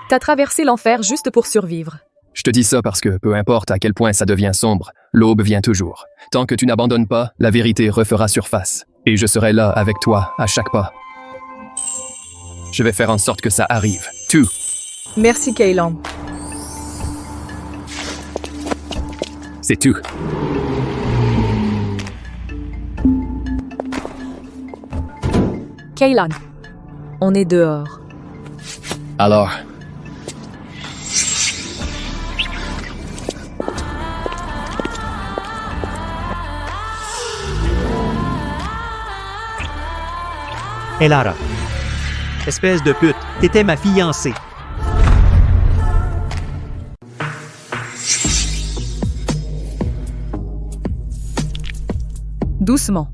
T'as traversé l'enfer juste pour survivre. Je te dis ça parce que, peu importe à quel point ça devient sombre, l'aube vient toujours. Tant que tu n'abandonnes pas, la vérité refera surface. Et je serai là avec toi à chaque pas. Je vais faire en sorte que ça arrive. Tout. Merci, Kaylan. C'est tout. Kaylan, on est dehors. Alors... Hé Lara. Espèce de pute, t'étais ma fiancée. Doucement.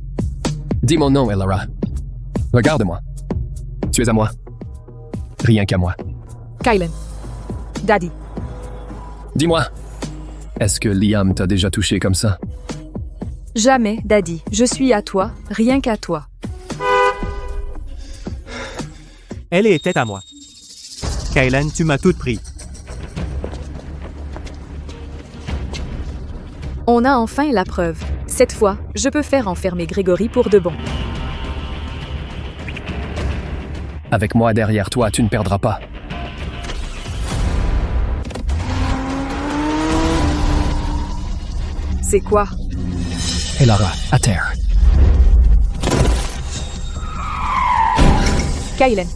Dis mon nom, Elara. Regarde-moi. Tu es à moi. Rien qu'à moi. Kaylan. Daddy. Dis-moi. Est-ce que Liam t'a déjà touché comme ça? Jamais, Daddy. Je suis à toi, rien qu'à toi. Elle était à moi. Kaylan, tu m'as tout pris. On a enfin la preuve. Cette fois, je peux faire enfermer Grégory pour de bon. Avec moi derrière toi, tu ne perdras pas. C'est quoi? Elara, à terre. Kaylen.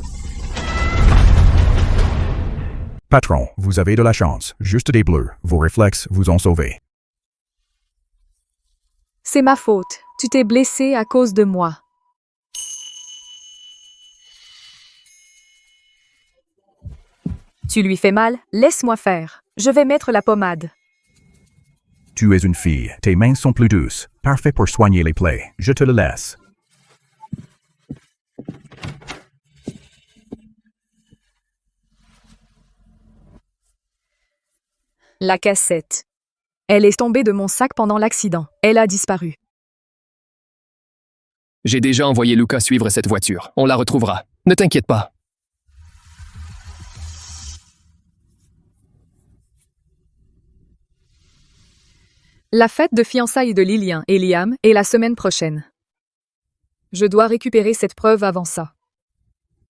Patron, vous avez de la chance. Juste des bleus. Vos réflexes vous ont sauvé. C'est ma faute. Tu t'es blessé à cause de moi. Tu lui fais mal? Laisse-moi faire. Je vais mettre la pommade. Tu es une fille. Tes mains sont plus douces. Parfait pour soigner les plaies. Je te le laisse. La cassette. Elle est tombée de mon sac pendant l'accident. Elle a disparu. J'ai déjà envoyé Luca suivre cette voiture. On la retrouvera. Ne t'inquiète pas. La fête de fiançailles de Lillian et Liam est la semaine prochaine. Je dois récupérer cette preuve avant ça.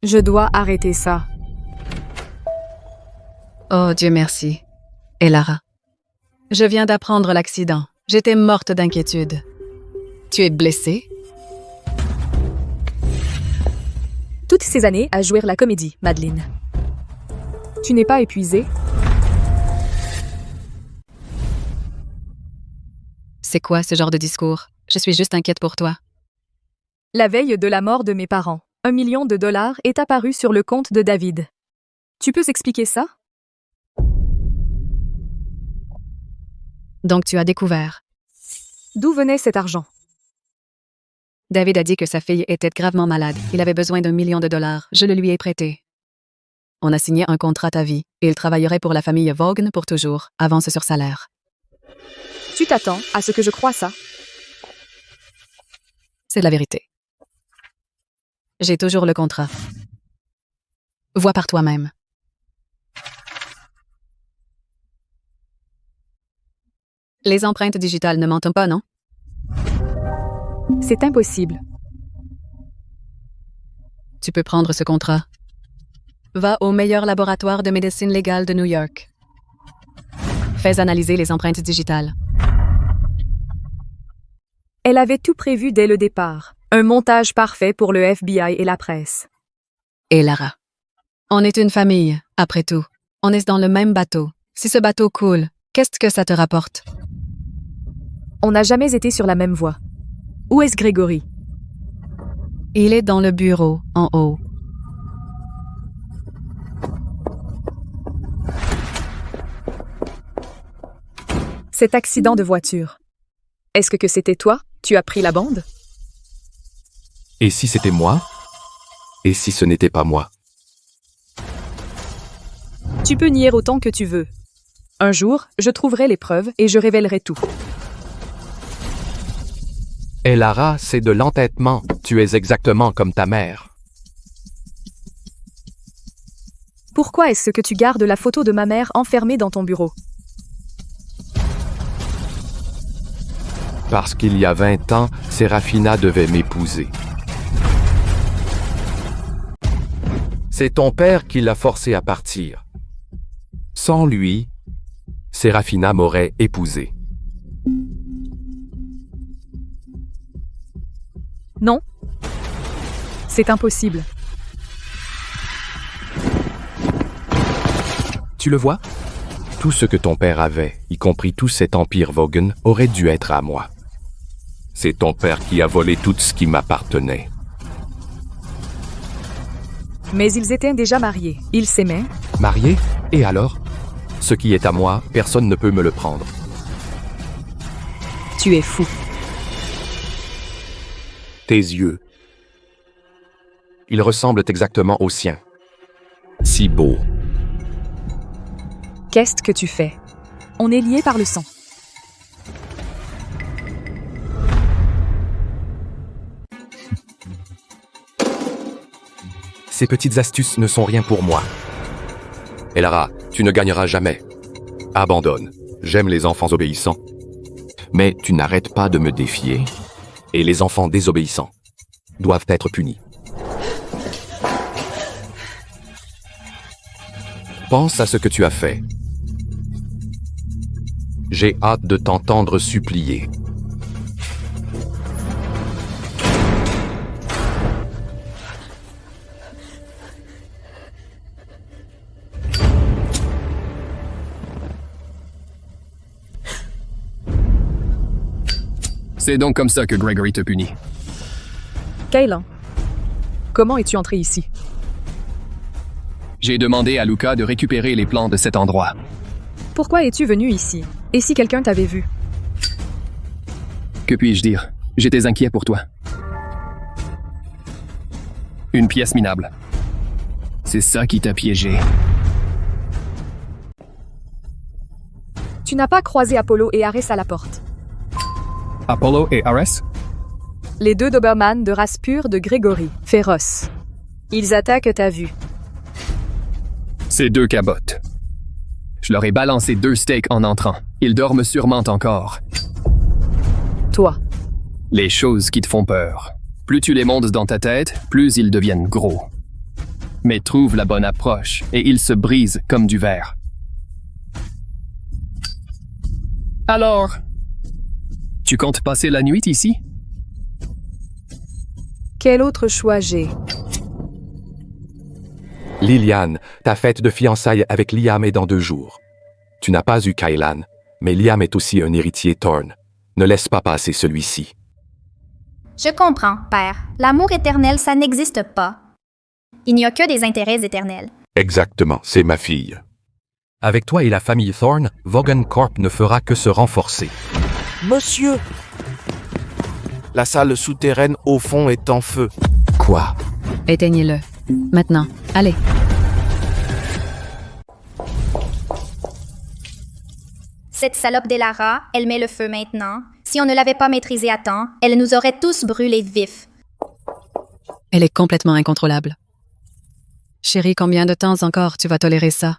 Je dois arrêter ça. Oh, Dieu merci. Elara. Je viens d'apprendre l'accident. J'étais morte d'inquiétude. Tu es blessée? Toutes ces années à jouer la comédie, Madeleine. Tu n'es pas épuisée? C'est quoi ce genre de discours? Je suis juste inquiète pour toi. La veille de la mort de mes parents, $1 million est apparu sur le compte de David. Tu peux expliquer ça? Donc tu as découvert. D'où venait cet argent? David a dit que sa fille était gravement malade. Il avait besoin d'1 million. Je le lui ai prêté. On a signé un contrat à vie et il travaillerait pour la famille Vaughan pour toujours, avance sur salaire. Tu t'attends à ce que je croie ça? C'est la vérité. J'ai toujours le contrat. Vois par toi-même. Les empreintes digitales ne mentent pas, non? C'est impossible. Tu peux prendre ce contrat. Va au meilleur laboratoire de médecine légale de New York. Fais analyser les empreintes digitales. Elle avait tout prévu dès le départ. Un montage parfait pour le FBI et la presse. Et Lara. On est une famille, après tout. On est dans le même bateau. Si ce bateau coule, qu'est-ce que ça te rapporte? On n'a jamais été sur la même voie. Où est-ce Grégory? Il est dans le bureau, en haut. Cet accident de voiture. Est-ce que c'était toi? Tu as pris la bande? Et si c'était moi? Et si ce n'était pas moi? Tu peux nier autant que tu veux. Un jour, je trouverai les preuves et je révélerai tout. Et Lara, c'est de l'entêtement. Tu es exactement comme ta mère. Pourquoi est-ce que tu gardes la photo de ma mère enfermée dans ton bureau? Parce qu'il y a 20 ans, Serafina devait m'épouser. C'est ton père qui l'a forcée à partir. Sans lui, Serafina m'aurait épousé. Non. C'est impossible. Tu le vois? Tout ce que ton père avait, y compris tout cet empire Vaughan, aurait dû être à moi. C'est ton père qui a volé tout ce qui m'appartenait. Mais ils étaient déjà mariés. Ils s'aimaient. Marié? Et alors? Ce qui est à moi, personne ne peut me le prendre. Tu es fou. Tes yeux. Ils ressemblent exactement aux siens. Si beaux. Qu'est-ce que tu fais? On est liés par le sang. Ces petites astuces ne sont rien pour moi. Elara, tu ne gagneras jamais. Abandonne. J'aime les enfants obéissants. Mais tu n'arrêtes pas de me défier. Et les enfants désobéissants doivent être punis. Pense à ce que tu as fait. J'ai hâte de t'entendre supplier. C'est donc comme ça que Gregory te punit. Kaylan, comment es-tu entré ici? J'ai demandé à Luca de récupérer les plans de cet endroit. Pourquoi es-tu venu ici? Et si quelqu'un t'avait vu? Que puis-je dire? J'étais inquiet pour toi. Une pièce minable. C'est ça qui t'a piégé. Tu n'as pas croisé Apollo et Ares à la porte. Apollo et Ares? Les deux Doberman de race pure de Gregory, féroces. Ils attaquent ta vue. Ces deux cabottes. Je leur ai balancé 2 steaks en entrant. Ils dorment sûrement encore. Toi. Les choses qui te font peur. Plus tu les montes dans ta tête, plus ils deviennent gros. Mais trouve la bonne approche et ils se brisent comme du verre. Alors, tu comptes passer la nuit ici? Quel autre choix j'ai? Liliane, ta fête de fiançailles avec Liam est dans 2 jours. Tu n'as pas eu Kaylan, mais Liam est aussi un héritier Thorn. Ne laisse pas passer celui-ci. Je comprends, père. L'amour éternel, ça n'existe pas. Il n'y a que des intérêts éternels. Exactement, c'est ma fille. Avec toi et la famille Thorn, Vogan Corp ne fera que se renforcer. Monsieur! La salle souterraine au fond est en feu. Quoi? Éteignez-le. Maintenant, allez. Cette salope d'Elara, elle met le feu maintenant. Si on ne l'avait pas maîtrisée à temps, elle nous aurait tous brûlés vifs. Elle est complètement incontrôlable. Chérie, combien de temps encore tu vas tolérer ça?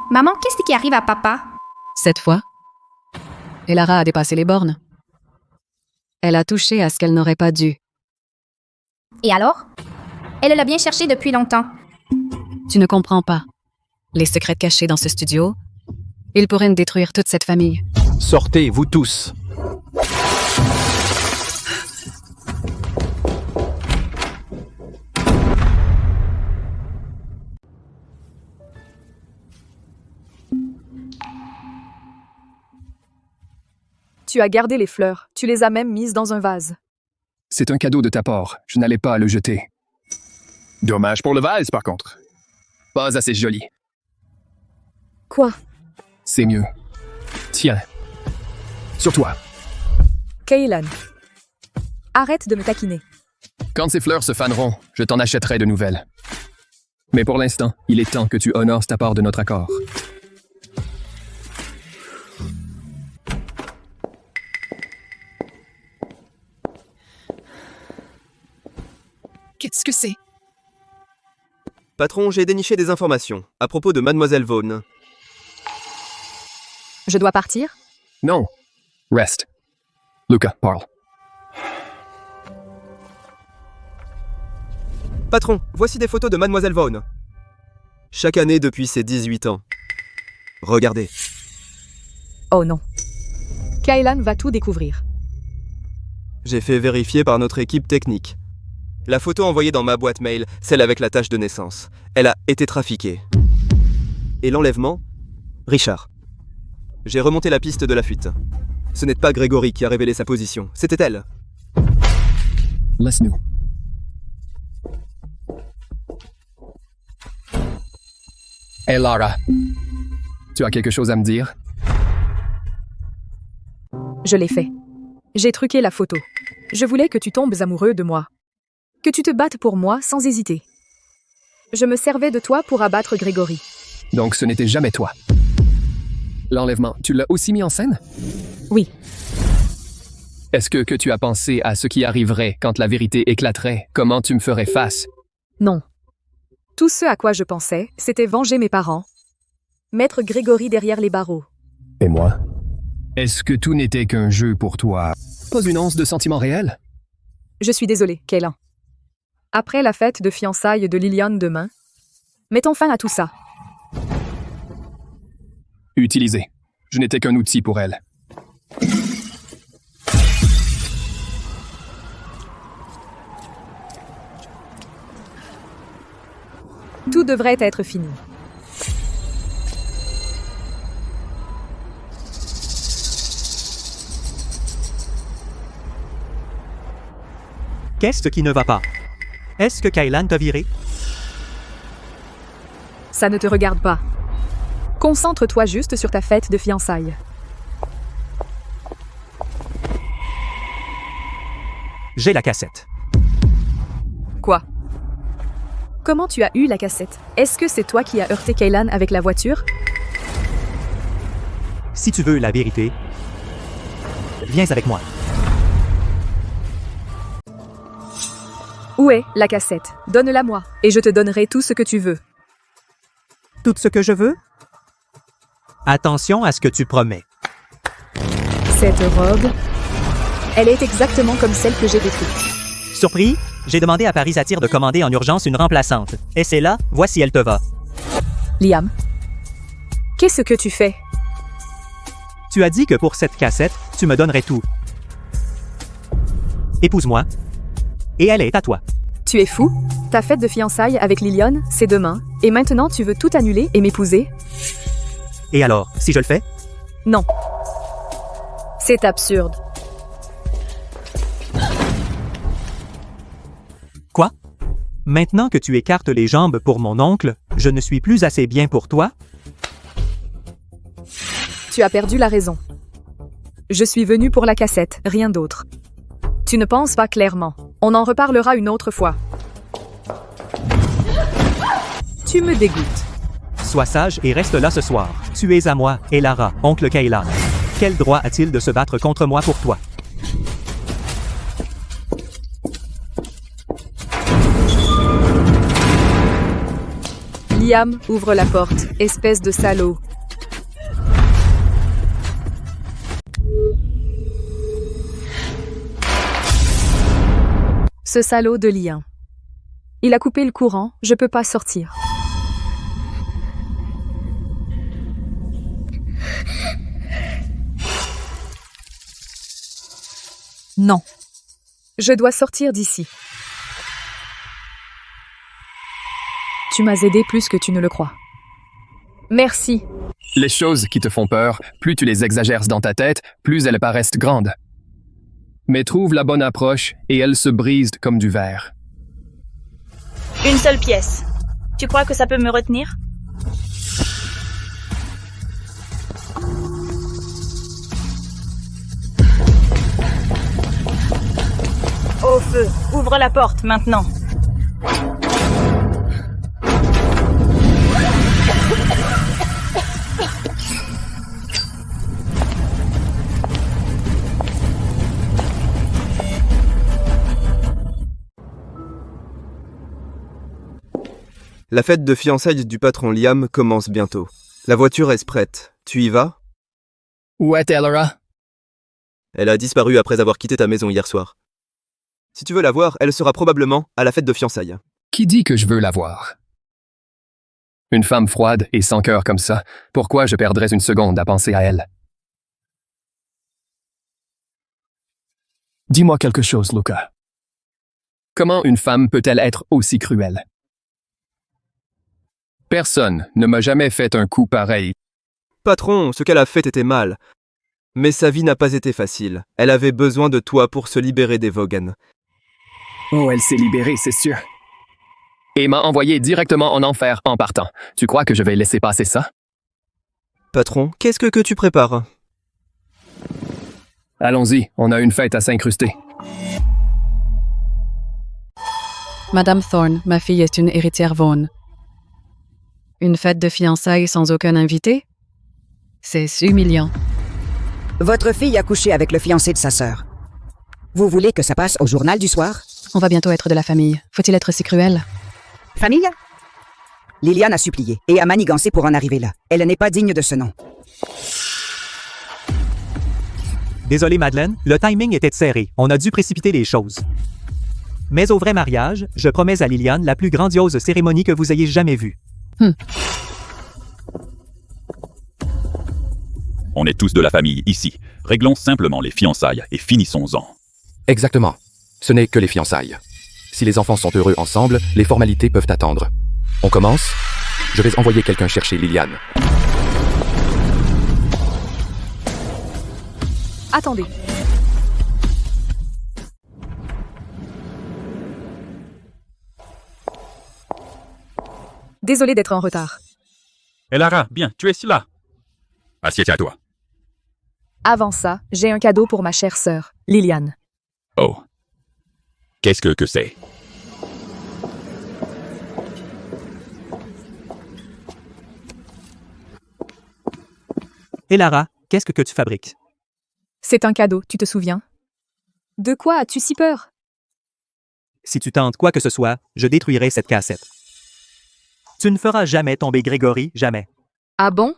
Maman, qu'est-ce qui arrive à papa? Cette fois, Elara a dépassé les bornes. Elle a touché à ce qu'elle n'aurait pas dû. Et alors? Elle l'a bien cherché depuis longtemps. Tu ne comprends pas. Les secrets cachés dans ce studio, ils pourraient détruire toute cette famille. Sortez, vous tous. Tu as gardé les fleurs, tu les as même mises dans un vase. C'est un cadeau de ta part, je n'allais pas le jeter. Dommage pour le vase, par contre. Pas assez joli. Quoi? C'est mieux. Tiens. Sur toi. Kaylan. Arrête de me taquiner. Quand ces fleurs se faneront, je t'en achèterai de nouvelles. Mais pour l'instant, il est temps que tu honores ta part de notre accord. Qu'est-ce que c'est? Patron, j'ai déniché des informations à propos de Mademoiselle Vaughn. Je dois partir? Non. Reste. Luca, parle. Patron, voici des photos de Mademoiselle Vaughn. Chaque année depuis ses 18 ans. Regardez. Oh non. Kaylan va tout découvrir. J'ai fait vérifier par notre équipe technique. La photo envoyée dans ma boîte mail, celle avec la tache de naissance, elle a été trafiquée. Et l'enlèvement? Richard. J'ai remonté la piste de la fuite. Ce n'est pas Gregory qui a révélé sa position, c'était elle. Laisse-nous. Hey Lara, tu as quelque chose à me dire? Je l'ai fait. J'ai truqué la photo. Je voulais que tu tombes amoureux de moi. Que tu te battes pour moi sans hésiter. Je me servais de toi pour abattre Gregory. Donc ce n'était jamais toi. L'enlèvement, tu l'as aussi mis en scène? Oui. Est-ce que tu as pensé à ce qui arriverait quand la vérité éclaterait? Comment tu me ferais face? Non. Tout ce à quoi je pensais, c'était venger mes parents. Mettre Gregory derrière les barreaux. Et moi? Est-ce que tout n'était qu'un jeu pour toi? Pas une once de sentiment réel? Je suis désolée, Kaylan. Après la fête de fiançailles de Liliane demain, mettons fin à tout ça. Utilisez. Je n'étais qu'un outil pour elle. Tout devrait être fini. Qu'est-ce qui ne va pas? Est-ce que Kaylan t'a viré? Ça ne te regarde pas. Concentre-toi juste sur ta fête de fiançailles. J'ai la cassette. Quoi? Comment tu as eu la cassette? Est-ce que c'est toi qui as heurté Kaylan avec la voiture? Si tu veux la vérité, viens avec moi. Où est la cassette? Donne-la-moi, et je te donnerai tout ce que tu veux. Tout ce que je veux? Attention à ce que tu promets. Cette robe, elle est exactement comme celle que j'ai détruite. Surpris? J'ai demandé à Paris Satire de commander en urgence une remplaçante. Et c'est là, voici elle te va. Liam, qu'est-ce que tu fais? Tu as dit que pour cette cassette, tu me donnerais tout. Épouse-moi. Et elle est à toi. Tu es fou? Ta fête de fiançailles avec Liliane, c'est demain, et maintenant tu veux tout annuler et m'épouser? Et alors, si je le fais? Non. C'est absurde. Quoi? Maintenant que tu écartes les jambes pour mon oncle, je ne suis plus assez bien pour toi? Tu as perdu la raison. Je suis venu pour la cassette, rien d'autre. Tu ne penses pas clairement. On en reparlera une autre fois. Tu me dégoûtes. Sois sage et reste là ce soir. Tu es à moi, et Lara, oncle Kaylan. Quel droit a-t-il de se battre contre moi pour toi? Liam, ouvre la porte, espèce de salaud. Ce salaud de Liam. Il a coupé le courant, je peux pas sortir. Non. Je dois sortir d'ici. Tu m'as aidé plus que tu ne le crois. Merci. Les choses qui te font peur, plus tu les exagères dans ta tête, plus elles paraissent grandes. Mais trouve la bonne approche et elles se brisent comme du verre. Une seule pièce. Tu crois que ça peut me retenir? Au feu. Ouvre la porte, maintenant. La fête de fiançailles du patron Liam commence bientôt. La voiture est prête. Tu y vas? Où est-elle, Lara? Elle a disparu après avoir quitté ta maison hier soir. Si tu veux la voir, elle sera probablement à la fête de fiançailles. Qui dit que je veux la voir? Une femme froide et sans cœur comme ça, pourquoi je perdrais une seconde à penser à elle? Dis-moi quelque chose, Luca. Comment une femme peut-elle être aussi cruelle? Personne ne m'a jamais fait un coup pareil. Patron, ce qu'elle a fait était mal. Mais sa vie n'a pas été facile. Elle avait besoin de toi pour se libérer des Vaughan. Oh, elle s'est libérée, c'est sûr. Et m'a envoyé directement en enfer en partant. Tu crois que je vais laisser passer ça? Patron, qu'est-ce que tu prépares? Allons-y, on a une fête à s'incruster. Madame Thorne, ma fille est une héritière Vaughn. Une fête de fiançailles sans aucun invité? C'est humiliant. Votre fille a couché avec le fiancé de sa sœur. Vous voulez que ça passe au journal du soir? On va bientôt être de la famille. Faut-il être si cruel? Famille? Liliane a supplié et a manigancé pour en arriver là. Elle n'est pas digne de ce nom. Désolé, Madeleine, le timing était serré. On a dû précipiter les choses. Mais au vrai mariage, je promets à Liliane la plus grandiose cérémonie que vous ayez jamais vue. On est tous de la famille ici. Réglons simplement les fiançailles et finissons-en. Exactement. Ce n'est que les fiançailles. Si les enfants sont heureux ensemble, les formalités peuvent attendre. On commence? Je vais envoyer quelqu'un chercher Liliane. Attendez. Désolé d'être en retard. Elara, bien, tu es là. Assieds-toi à toi. Avant ça, j'ai un cadeau pour ma chère sœur, Liliane. Oh. Qu'est-ce que c'est? Et Lara, qu'est-ce que tu fabriques? C'est un cadeau, tu te souviens? De quoi as-tu si peur? Si tu tentes quoi que ce soit, je détruirai cette cassette. Tu ne feras jamais tomber Grégory, jamais. Ah bon?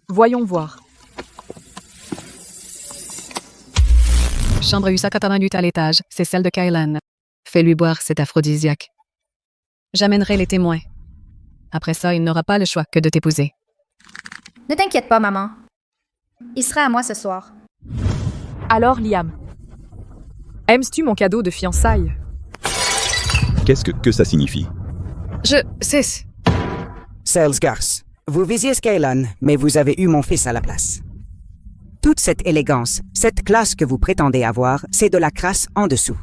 Voyons voir. Chambre U188 à l'étage, c'est celle de Kylan. Fais-lui boire cet aphrodisiaque. J'amènerai les témoins. Après ça, il n'aura pas le choix que de t'épouser. Ne t'inquiète pas, maman. Il sera à moi ce soir. Alors, Liam, aimes-tu mon cadeau de fiançailles? Qu'est-ce que ça signifie? C'est... Salesgars, vous visiez Skylan, mais vous avez eu mon fils à la place. Toute cette élégance, cette classe que vous prétendez avoir, c'est de la crasse en dessous.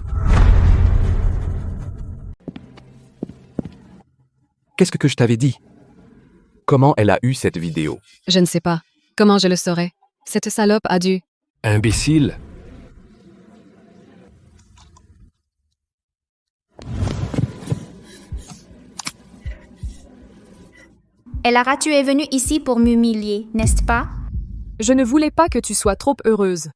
Qu'est-ce que je t'avais dit? Comment elle a eu cette vidéo? Je ne sais pas. Comment je le saurais? Cette salope a dû... Imbécile! Elara, tu es venue ici pour m'humilier, n'est-ce pas? Je ne voulais pas que tu sois trop heureuse.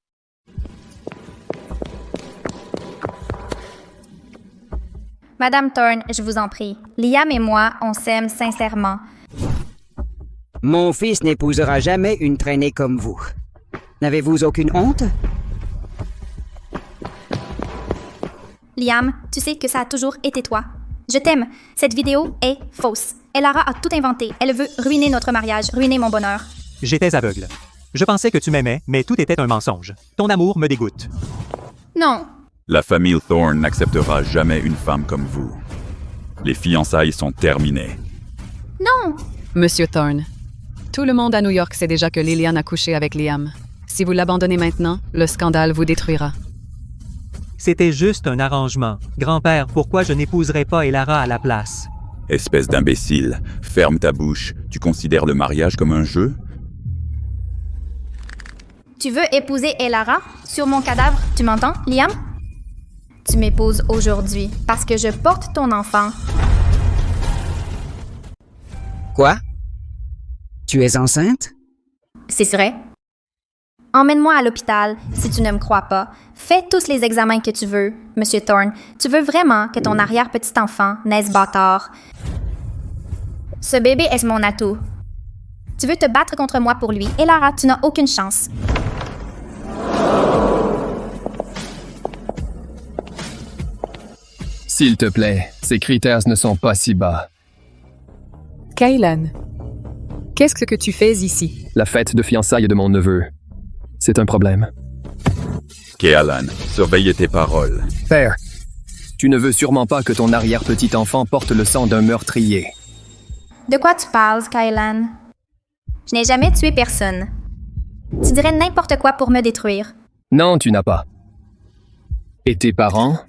Madame Thorne, je vous en prie. Liam et moi, on s'aime sincèrement. Mon fils n'épousera jamais une traînée comme vous. N'avez-vous aucune honte? Liam, tu sais que ça a toujours été toi. Je t'aime. Cette vidéo est fausse. Elara a tout inventé. Elle veut ruiner notre mariage, ruiner mon bonheur. J'étais aveugle. Je pensais que tu m'aimais, mais tout était un mensonge. Ton amour me dégoûte. Non. La famille Thorne n'acceptera jamais une femme comme vous. Les fiançailles sont terminées. Non. Monsieur Thorne, tout le monde à New York sait déjà que Liliane a couché avec Liam. Si vous l'abandonnez maintenant, le scandale vous détruira. C'était juste un arrangement. Grand-père, pourquoi je n'épouserais pas Elara à la place? Espèce d'imbécile, ferme ta bouche. Tu considères le mariage comme un jeu? Tu veux épouser Elara? Sur mon cadavre, tu m'entends, Liam? Tu m'épouses aujourd'hui parce que je porte ton enfant. Quoi? Tu es enceinte? C'est vrai. Emmène-moi à l'hôpital si tu ne me crois pas. Fais tous les examens que tu veux, Monsieur Thorne. Tu veux vraiment que ton arrière-petit-enfant naisse bâtard. Ce bébé est mon atout. Tu veux te battre contre moi pour lui. Elara, tu n'as aucune chance. S'il te plaît, ces critères ne sont pas si bas. Kylan, qu'est-ce que tu fais ici? La fête de fiançailles de mon neveu. C'est un problème. Kealan, surveille tes paroles. Père, tu ne veux sûrement pas que ton arrière-petit-enfant porte le sang d'un meurtrier. De quoi tu parles, Kylan? Je n'ai jamais tué personne. Tu dirais n'importe quoi pour me détruire. Non, tu n'as pas. Et tes parents?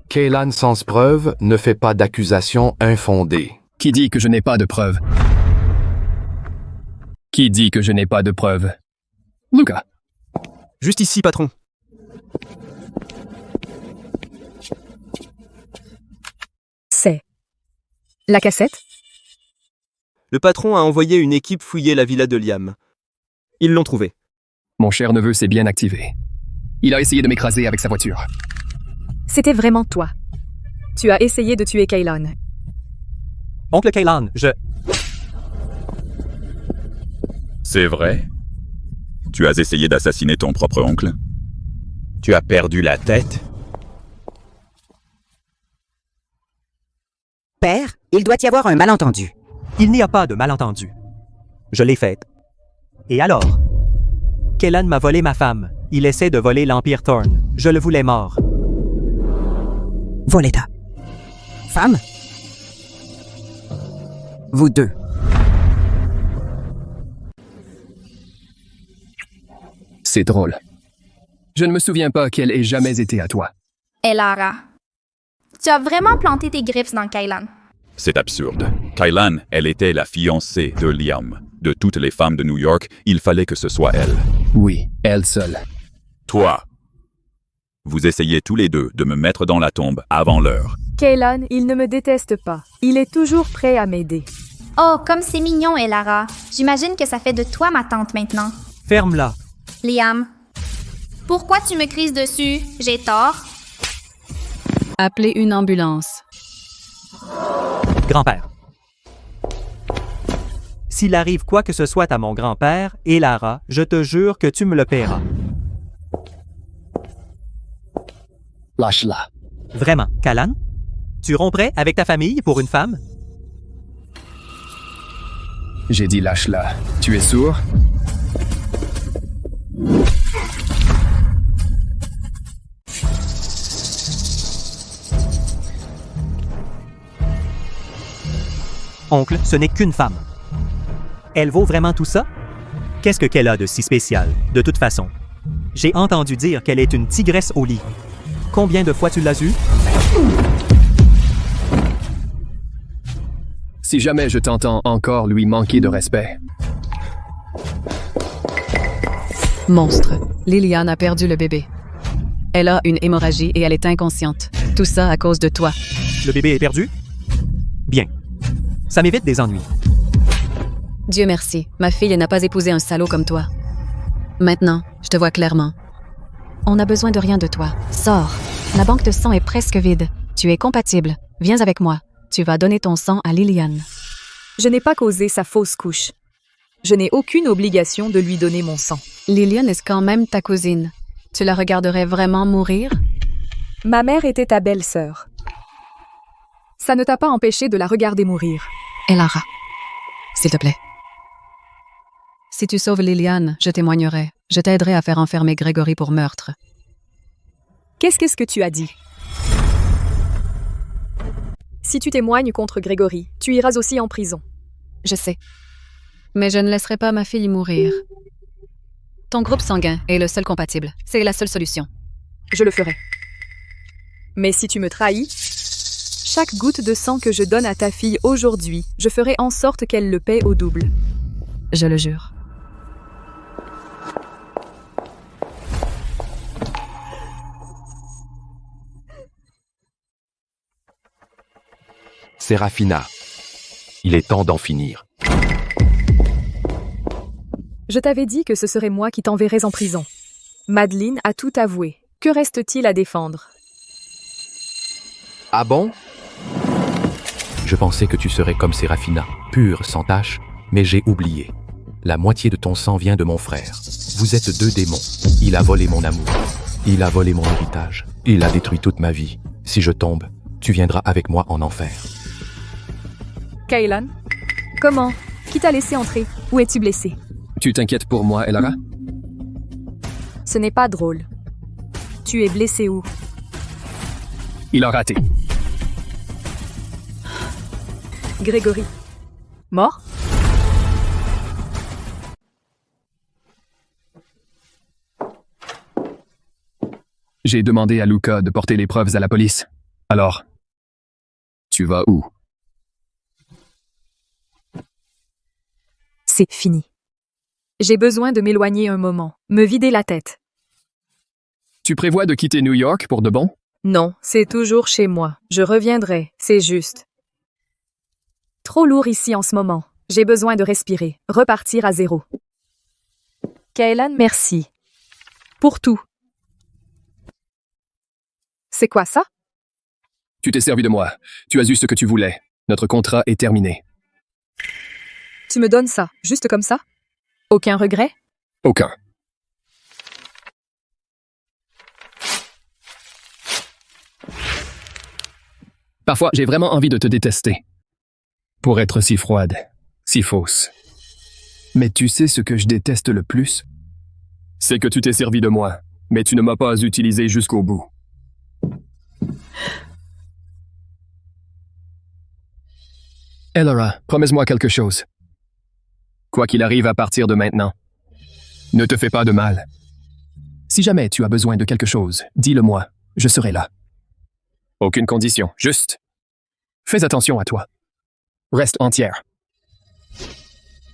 Kealan sans preuve ne fait pas d'accusation infondée. Qui dit que je n'ai pas de preuves? Qui dit que je n'ai pas de preuves? Luca. Juste ici, patron. C'est... la cassette? Le patron a envoyé une équipe fouiller la villa de Liam. Ils l'ont trouvée. Mon cher neveu s'est bien activé. Il a essayé de m'écraser avec sa voiture. C'était vraiment toi. Tu as essayé de tuer Kylan. Oncle Kylan, C'est vrai? Tu as essayé d'assassiner ton propre oncle? Tu as perdu la tête? Père, il doit y avoir un malentendu. Il n'y a pas de malentendu. Je l'ai faite. Et alors? Kellan m'a volé ma femme. Il essaie de voler l'Empire Thorn. Je le voulais mort. Volez ta femme? Vous deux. C'est drôle. Je ne me souviens pas qu'elle ait jamais été à toi. Elara, tu as vraiment planté tes griffes dans Kailan. C'est absurde. Kailan, elle était la fiancée de Liam. De toutes les femmes de New York, il fallait que ce soit elle. Oui, elle seule. Toi. Vous essayez tous les deux de me mettre dans la tombe avant l'heure. Kailan, il ne me déteste pas. Il est toujours prêt à m'aider. Oh, comme c'est mignon, Elara. J'imagine que ça fait de toi ma tante maintenant. Ferme-la. Liam, pourquoi tu me crises dessus? J'ai tort? Appelez une ambulance. Grand-père. S'il arrive quoi que ce soit à mon grand-père, Elara, je te jure que tu me le paieras. Lâche-la. Vraiment, Callan? Tu romprais avec ta famille pour une femme? J'ai dit lâche-la. Tu es sourd? Oncle, ce n'est qu'une femme. Elle vaut vraiment tout ça? Qu'est-ce qu'elle a de si spécial, de toute façon? J'ai entendu dire qu'elle est une tigresse au lit. Combien de fois tu l'as eue? Si jamais je t'entends encore lui manquer de respect. Monstre. Liliane a perdu le bébé. Elle a une hémorragie et elle est inconsciente. Tout ça à cause de toi. Le bébé est perdu? Bien. Ça m'évite des ennuis. Dieu merci, ma fille n'a pas épousé un salaud comme toi. Maintenant, je te vois clairement. On n'a besoin de rien de toi. Sors. La banque de sang est presque vide. Tu es compatible. Viens avec moi. Tu vas donner ton sang à Liliane. Je n'ai pas causé sa fausse couche. Je n'ai aucune obligation de lui donner mon sang. Liliane est quand même ta cousine. Tu la regarderais vraiment mourir? Ma mère était ta belle-sœur. Ça ne t'a pas empêché de la regarder mourir. Elara, s'il te plaît. Si tu sauves Liliane, je témoignerai. Je t'aiderai à faire enfermer Grégory pour meurtre. Qu'est-ce que tu as dit? Si tu témoignes contre Grégory, tu iras aussi en prison. Je sais. Mais je ne laisserai pas ma fille mourir. Ton groupe sanguin est le seul compatible. C'est la seule solution. Je le ferai. Mais si tu me trahis, chaque goutte de sang que je donne à ta fille aujourd'hui, je ferai en sorte qu'elle le paie au double. Je le jure. Séraphina, il est temps d'en finir. Je t'avais dit que ce serait moi qui t'enverrais en prison. Madeleine a tout avoué. Que reste-t-il à défendre? Ah bon? Je pensais que tu serais comme Séraphina, pure, sans tache, mais j'ai oublié. La moitié de ton sang vient de mon frère. Vous êtes deux démons. Il a volé mon amour. Il a volé mon héritage. Il a détruit toute ma vie. Si je tombe, tu viendras avec moi en enfer. Kailan? Comment? Qui t'a laissé entrer? Où es-tu blessé? Tu t'inquiètes pour moi, Elara? Ce n'est pas drôle. Tu es blessé où? Il a raté. Grégory. Mort? J'ai demandé à Luca de porter les preuves à la police. Alors, tu vas où? C'est fini. J'ai besoin de m'éloigner un moment, me vider la tête. Tu prévois de quitter New York pour de bon? Non, c'est toujours chez moi. Je reviendrai, c'est juste. Trop lourd ici en ce moment. J'ai besoin de respirer, repartir à zéro. Kailan, merci. Pour tout. C'est quoi ça? Tu t'es servi de moi. Tu as eu ce que tu voulais. Notre contrat est terminé. Tu me donnes ça, juste comme ça? Aucun regret? Aucun. Parfois, j'ai vraiment envie de te détester. Pour être si froide, si fausse. Mais tu sais ce que je déteste le plus? C'est que tu t'es servi de moi, mais tu ne m'as pas utilisé jusqu'au bout. Elora, promets-moi quelque chose. Quoi qu'il arrive à partir de maintenant, ne te fais pas de mal. Si jamais tu as besoin de quelque chose, dis-le-moi, je serai là. Aucune condition, juste. Fais attention à toi. Reste entière.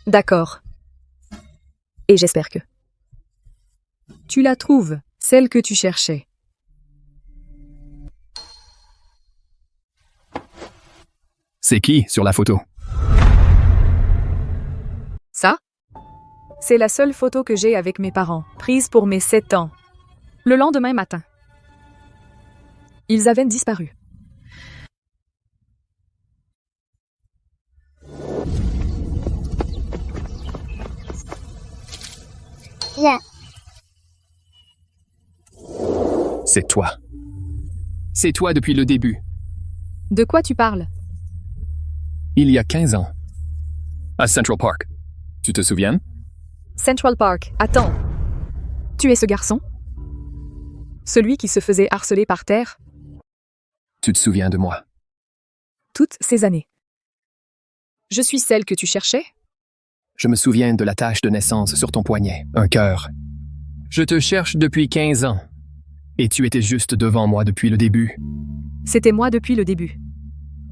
D'accord. Et j'espère que tu la trouves, celle que tu cherchais. C'est qui sur la photo? Ça? C'est la seule photo que j'ai avec mes parents, prise pour mes 7 ans. Le lendemain matin. Ils avaient disparu. Viens. C'est toi. C'est toi depuis le début. De quoi tu parles? Il y a 15 ans. À Central Park. Tu te souviens? Central Park, attends. Tu es ce garçon? Celui qui se faisait harceler par terre? Tu te souviens de moi? Toutes ces années. Je suis celle que tu cherchais? Je me souviens de la tache de naissance sur ton poignet, un cœur. Je te cherche depuis 15 ans. Et tu étais juste devant moi depuis le début. C'était moi depuis le début.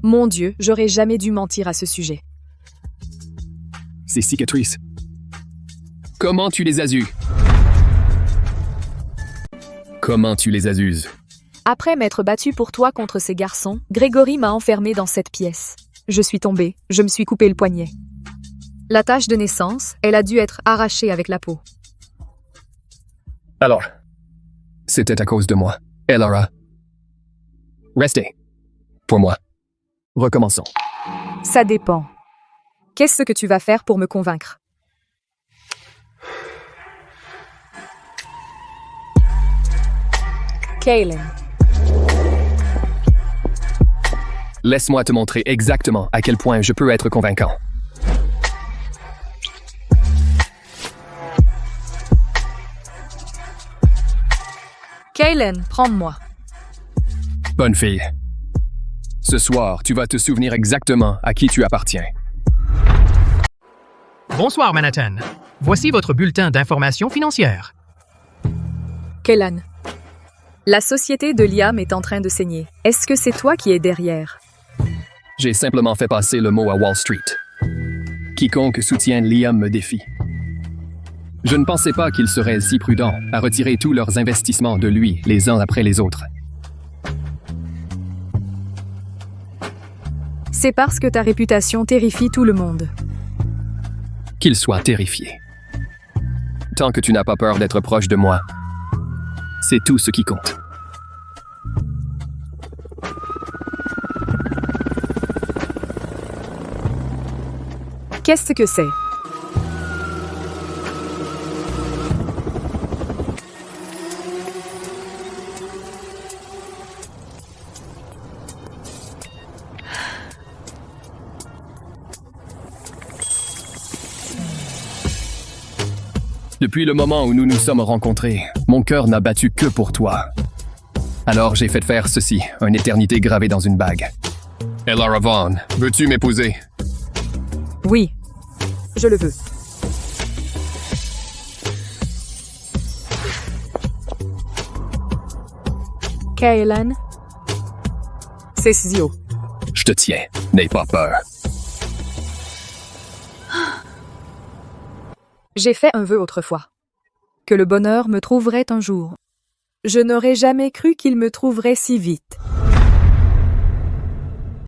Mon Dieu, j'aurais jamais dû mentir à ce sujet. Ces cicatrices. Comment tu les as eues? Comment tu les as uses? Après m'être battue pour toi contre ces garçons, Grégory m'a enfermée dans cette pièce. Je suis tombée, je me suis coupé le poignet. La tache de naissance, elle a dû être arrachée avec la peau. Alors? C'était à cause de moi, Elora. Restez. Pour moi. Recommençons. Ça dépend. Qu'est-ce que tu vas faire pour me convaincre? Kaylin. Laisse-moi te montrer exactement à quel point je peux être convaincant. Kaylin, prends-moi. Bonne fille. Ce soir, tu vas te souvenir exactement à qui tu appartiens. Bonsoir, Manhattan. Voici votre bulletin d'information financière. Kellan. La société de Liam est en train de saigner. Est-ce que c'est toi qui es derrière? J'ai simplement fait passer le mot à Wall Street. Quiconque soutient Liam me défie. Je ne pensais pas qu'ils seraient si prudents à retirer tous leurs investissements de lui les uns après les autres. C'est parce que ta réputation terrifie tout le monde. Qu'il soit terrifié. Tant que tu n'as pas peur d'être proche de moi, c'est tout ce qui compte. Qu'est-ce que c'est? Depuis le moment où nous nous sommes rencontrés, mon cœur n'a battu que pour toi. Alors j'ai fait faire ceci, une éternité gravée dans une bague. Elora Vaughn, veux-tu m'épouser? Oui, je le veux. Kaylin, c'est Zio. Je te tiens, n'aie pas peur. J'ai fait un vœu autrefois. Que le bonheur me trouverait un jour. Je n'aurais jamais cru qu'il me trouverait si vite.